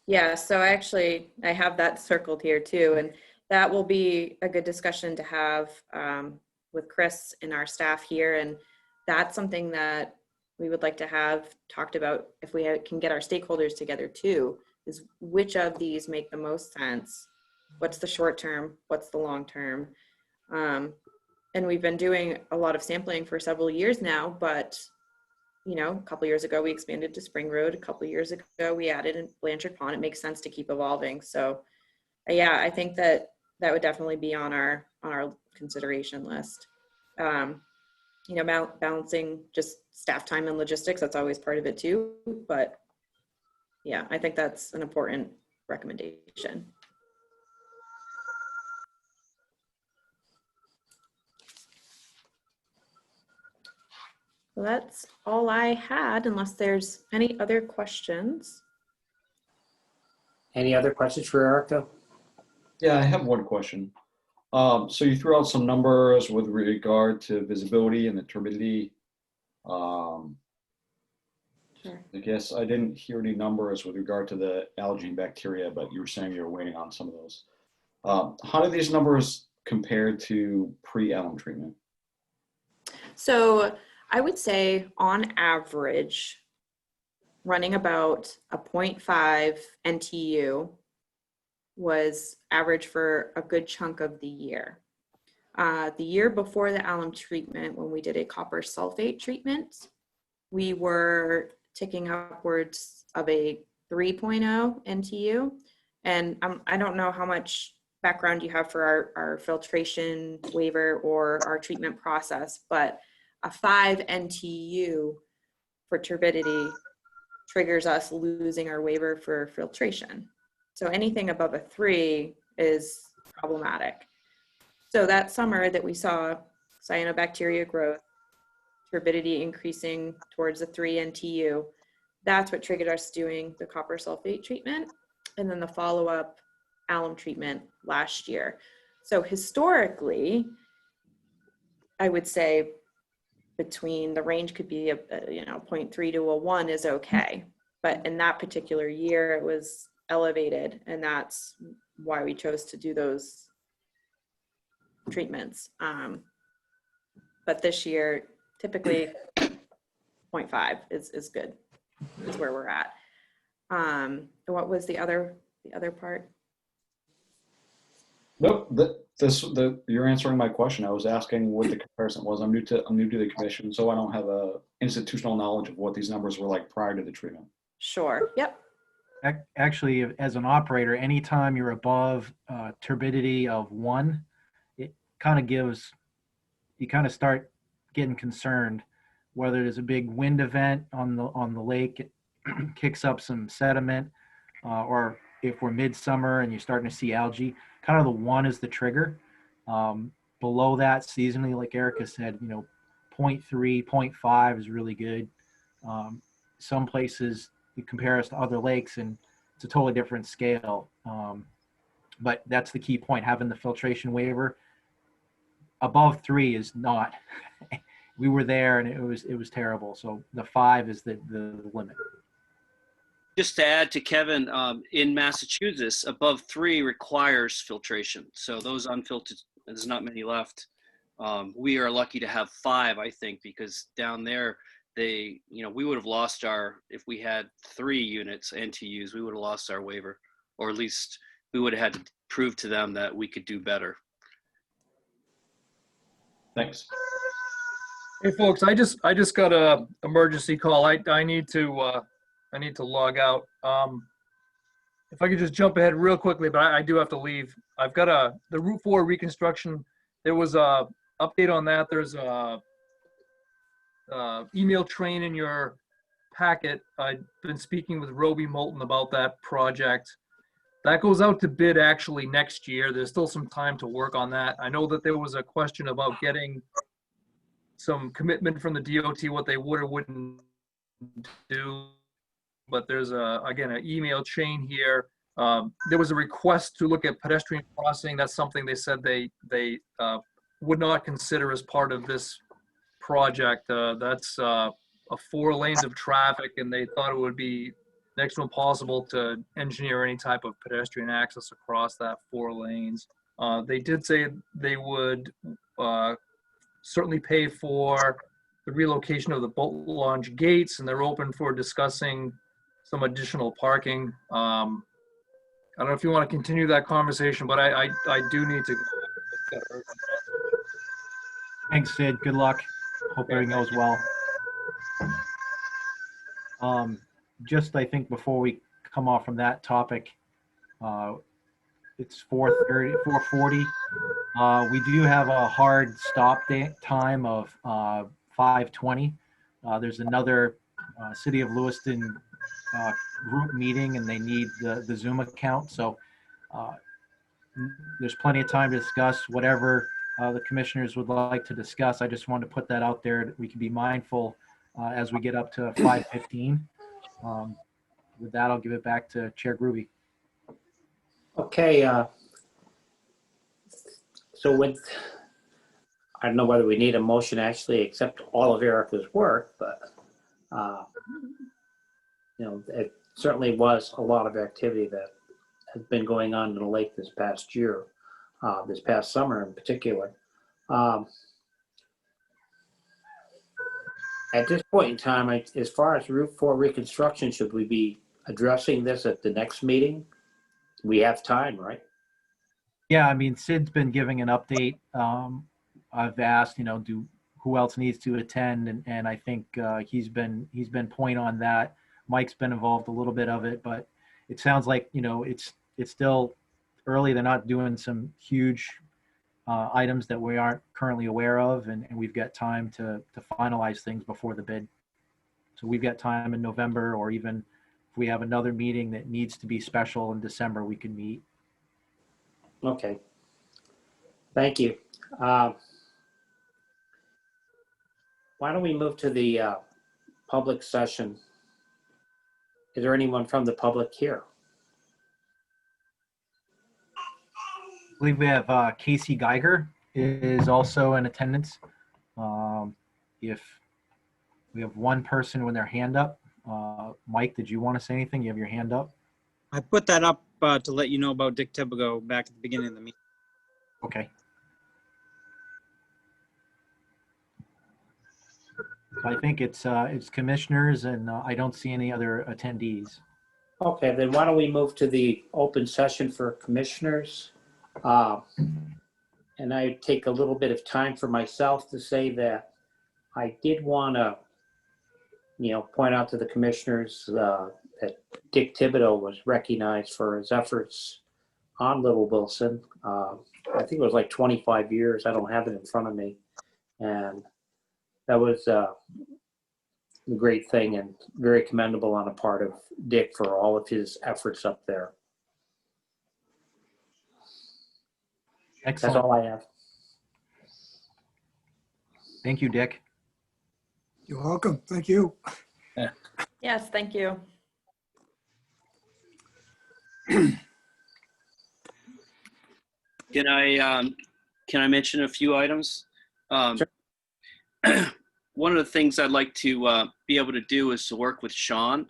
Yeah, so I have that circled here too, and that will be a good discussion to have with Chris and our staff here, and that's something that we would like to have talked about if we can get our stakeholders together too, is which of these make the most sense? What's the short term? What's the long term? And we've been doing a lot of sampling for several years now, but a couple years ago we expanded to Spring Road. A couple years ago we added in Blanchard Pond. It makes sense to keep evolving. So yeah, I think that would definitely be on our consideration list. Balancing just staff time and logistics, that's always part of it too. But yeah, I think that's an important recommendation. Well, that's all I had, unless there's any other questions. Any other questions for Erica? Yeah, I have one question. So you threw out some numbers with regard to visibility and the turbidity. Sure. I guess I didn't hear any numbers with regard to the algae and bacteria, but you were saying you were waiting on some of those. How do these numbers compare to pre-alum treatment? So I would say on average, running about a 0.5 NTU was average for a good chunk of the year. The year before the alum treatment, when we did a copper sulfate treatment, we were ticking upwards of a 3.0 NTU. And I don't know how much background you have for our filtration waiver or our treatment process, but a 5 NTU for turbidity triggers us losing our waiver for filtration. So anything above a 3 is problematic. So that summer that we saw cyanobacteria growth, turbidity increasing towards the 3 NTU, that's what triggered us doing the copper sulfate treatment and then the follow-up alum treatment last year. So historically, I would say between the range could be a 0.3 to a 1 is okay. But in that particular year, it was elevated, and that's why we chose to do those treatments. But this year, typically 0.5 is good, is where we're at. And what was the other part? Nope, you're answering my question. I was asking what the comparison was. I'm new to the commission, so I don't have a institutional knowledge of what these numbers were like prior to the treatment. Sure, yep. Actually, as an operator, anytime you're above turbidity of 1, it kind of gives, you kind of start getting concerned whether there's a big wind event on the lake, it kicks up some sediment, or if we're midsummer and you're starting to see algae. Kind of the 1 is the trigger. Below that, seasonally, like Erica said, 0.3, 0.5 is really good. Some places you compare us to other lakes and it's a totally different scale. But that's the key point, having the filtration waiver. Above 3 is not. We were there and it was terrible. So the 5 is the limit. Just to add to Kevin, in Massachusetts, above 3 requires filtration. So those unfiltered, there's not many left. We are lucky to have 5, I think, because down there, we would have lost if we had 3 units NTUs, we would have lost our waiver, or at least we would have had to prove to them that we could do better. Thanks. Hey folks, I just got a emergency call. I need to log out. If I could just jump ahead real quickly, but I do have to leave. I've got the Route 4 reconstruction. There was a update on that. There's a email train in your packet. I've been speaking with Roby Moulton about that project. That goes out to bid actually next year. There's still some time to work on that. I know that there was a question about getting some commitment from the DOT, what they would or wouldn't do. But there's again, an email chain here. There was a request to look at pedestrian crossing. That's something they said they would not consider as part of this project. That's 4 lanes of traffic, and they thought it would be next to impossible to engineer any type of pedestrian access across that 4 lanes. They did say they would certainly pay for the relocation of the boat launch gates, and they're open for discussing some additional parking. I don't know if you want to continue that conversation, but I do need to. Thanks, Sid. Good luck. Hope everything goes well. Just, I think before we come off from that topic, it's 4:30, 4:40. We do have a hard stop time of 5:20. There's another City of Lewiston group meeting, and they need the Zoom account. So there's plenty of time to discuss whatever the commissioners would like to discuss. I just wanted to put that out there that we can be mindful as we get up to 5:15. With that, I'll give it back to Chair Groovy. Okay. So I don't know whether we need a motion actually accept all of Erica's work, but it certainly was a lot of activity that has been going on in the lake this past year, this past summer in particular. At this point in time, as far as Route 4 reconstruction, should we be addressing this at the next meeting? We have time, right? Yeah, I mean, Sid's been giving an update. I've asked, who else needs to attend, and I think he's been point on that. Mike's been involved a little bit of it, but it sounds like it's it's still early. They're not doing some huge items that we aren't currently aware of, and we've got time to finalize things before the bid. So we've got time in November, or even if we have another meeting that needs to be special in December, we can meet. Okay. Thank you. Why don't we move to the public session? Is there anyone from the public here? I believe we have Casey Geiger is also in attendance. If we have one person with their hand up, Mike, did you want to say anything? You have your hand up. I put that up to let you know about Dick Thibodeau back at the beginning of the meeting. Okay. So I think it's commissioners, and I don't see any other attendees. Okay, then why don't we move to the open session for commissioners? And I take a little bit of time for myself to say that I did want to, point out to the commissioners that Dick Thibodeau was recognized for his efforts on Little Wilson. I think it was like 25 years. I don't have it in front of me. And that was a great thing and very commendable on the part of Dick for all of his efforts up there. Excellent. That's all I have. Thank you, Dick. You're welcome. Thank you. Yes, thank you. Can I mention a few items? Sure. One of the things I'd like to be able to do is to work with Sean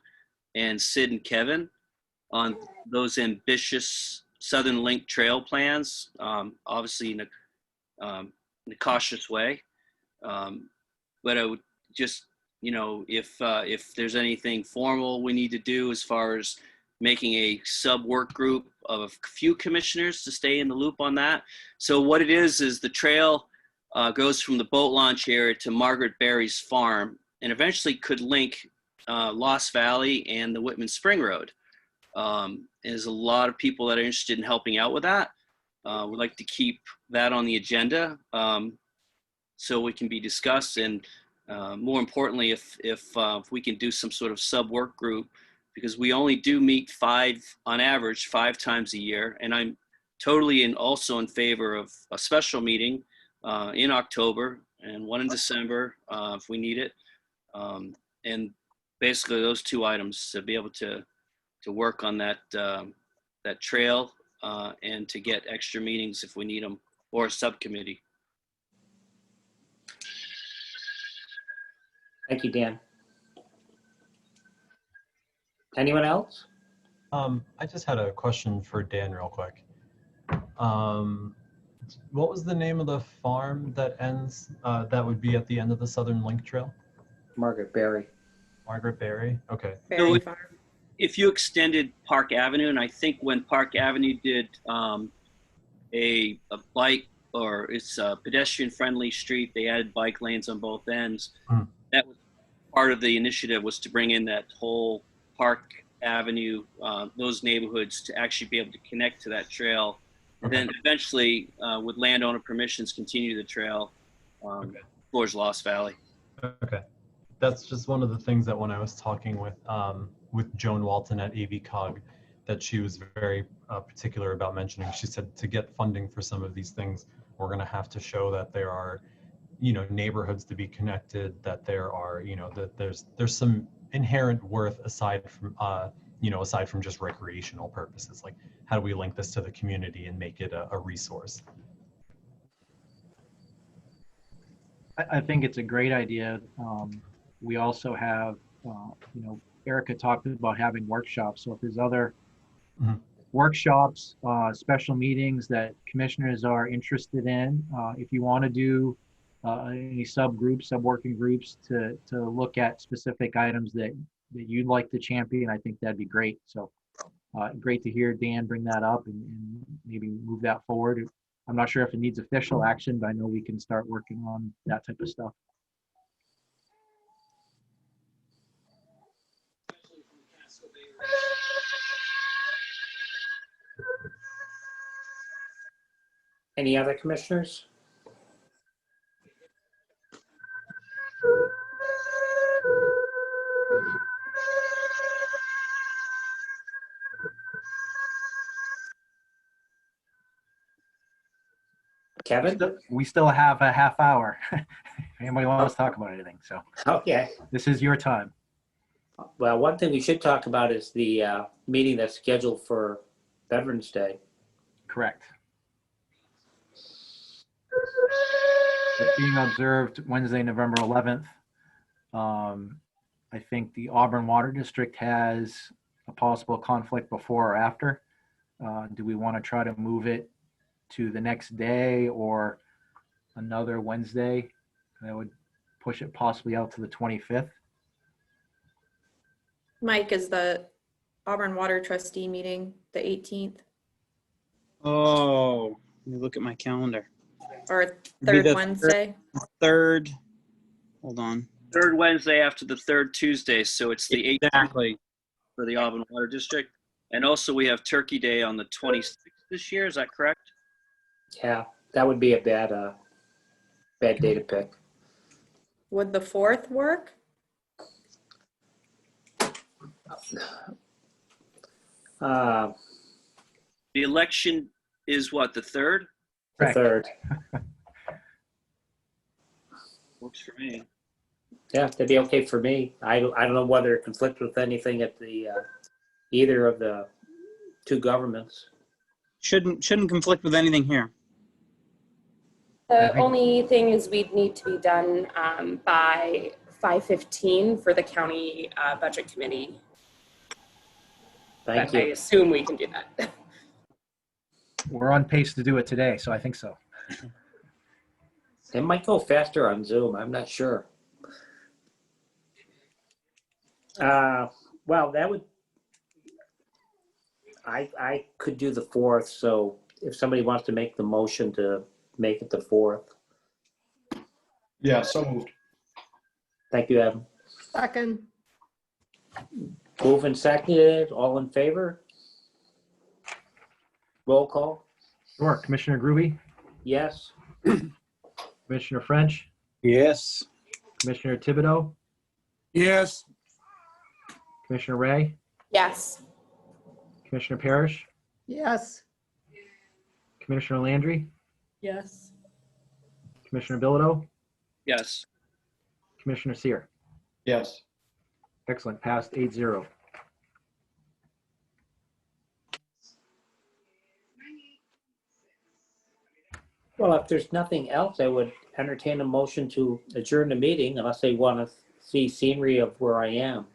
and Sid and Kevin on those ambitious Southern Link Trail plans, obviously in a cautious way. But I would just, if there's anything formal we need to do as far as making a sub-work group of a few commissioners to stay in the loop on that. So what it is the trail goes from the boat launch area to Margaret Berry's farm, and eventually could link Lost Valley and the Whitman Spring Road. There's a lot of people that are interested in helping out with that. We'd like to keep that on the agenda so it can be discussed, and more importantly, if we can do some sort of sub-work group, because we only do meet on average, 5 times a year. And I'm totally also in favor of a special meeting in October and one in December if we need it. And basically those 2 items to be able to work on that trail and to get extra meetings if we need them, or a subcommittee. Thank you, Dan. Anyone else? I just had a question for Dan real quick. What was the name of the farm that ends, that would be at the end of the Southern Link Trail? Margaret Berry. Margaret Berry? Okay. Berry Farm. If you extended Park Avenue, and I think when Park Avenue did a bike, or it's a pedestrian-friendly street, they added bike lanes on both ends. That was part of the initiative, was to bring in that whole Park Avenue, those neighborhoods, to actually be able to connect to that trail. And then eventually, with landowner permissions, continue the trail towards Lost Valley. Okay. That's just one of the things that when I was talking with Joan Walton at AVCOG, that she was very particular about mentioning. She said to get funding for some of these things, we're going to have to show that there are, neighborhoods to be connected, that there are, that there's some inherent worth aside from just recreational purposes. Like, how do we link this to the community and make it a resource? I think it's a great idea. We also have, Erica talked about having workshops. So if there's other workshops, special meetings that commissioners are interested in, if you want to do any sub-working groups to look at specific items that you'd like to champion, I think that'd be great. So great to hear Dan bring that up and maybe move that forward. I'm not sure if it needs official action, but I know we can start working on that type of stuff. Any other commissioners? Kevin? We still have a half hour. If anybody wants to talk about anything, so Okay. this is your time. Well, one thing we should talk about is the meeting that's scheduled for Veterans Day. Correct. It's being observed Wednesday, November 11th. I think the Auburn Water District has a possible conflict before or after. Do we want to try to move it to the next day or another Wednesday? That would push it possibly out to the 25th. Mike, is the Auburn Water Trustee meeting the 18th Oh, let me look at my calendar. or Be third the Wednesday? Third, hold on. Third Wednesday after the third Tuesday, so it's the 18th Exactly. for the Auburn Water District. And also we have Turkey Day on the 26th this year, is that correct? Yeah, that would be a bad day to pick. Would the 4th work? The The election is what, the 3rd? Correct. third. Works for me. Yeah, that'd be okay for me. I don't know whether it conflicts with anything at the either of the two governments. Shouldn't conflict with anything here. The only thing is we'd need to be done by 5:15 for the county budget committee. Thank But I you. assume we can do that. We're on pace to do it today, so I think so. It might go faster on Zoom. I'm not sure. Well, that would. I could do the 4th. So if somebody wants to make the motion to make it the 4th. Yeah, so moved. Thank you, Evan. Second, Moved and seconded. All in favor? Roll call. Sure. Commissioner Groovy, Yes. Commissioner French, Yes. Commissioner Thibodeau, Yes, Commissioner Rea, Yes. Commissioner Parrish, yes. Commissioner Landry, Yes. Commissioner Bilodeau, Yes. Commissioner Seer. Yes. Excellent. Passed 8-0. Well, if there's nothing else, I would entertain a motion to adjourn the meeting unless they want to see scenery of where I am.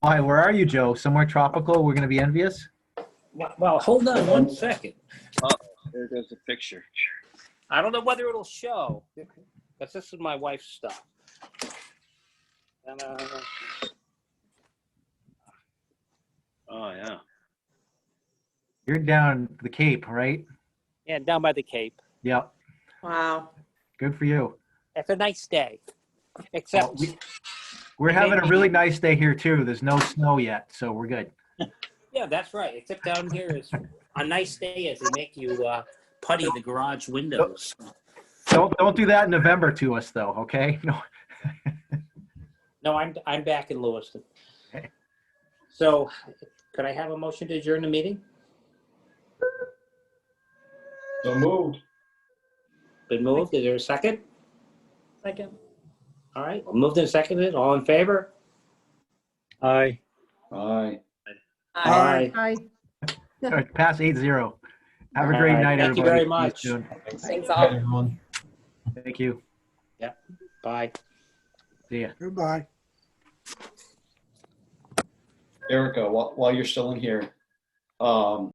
Hi, where are you, Joe? Somewhere tropical? We're going to be envious? Well, hold on one second. Oh, there goes the picture. I don't know whether it'll show, but this is my wife's stuff. And, Oh, yeah. You're down the Cape, right? yeah, down by the Cape. Yep. Wow. Good for you. It's a nice day, except We're having a really nice day here, too. There's no snow yet, so we're good. yeah, that's right. Except down here is a nice day as they make you putty the garage windows. Don't do that in November to us, though, okay? No. No, I'm back in Lewiston. Okay. So, could I have a motion to adjourn the meeting? So moved. Been moved. Is there a second? Second. All right. Moved and seconded. All in favor? Aye. Aye. Aye. Aye. All right, pass 8-0. Have a All great right, night, thank you everybody. very See you much. soon. Thanks Bye, all. everyone. Thank you. Bye. See ya. goodbye. Erica, while you're still in here,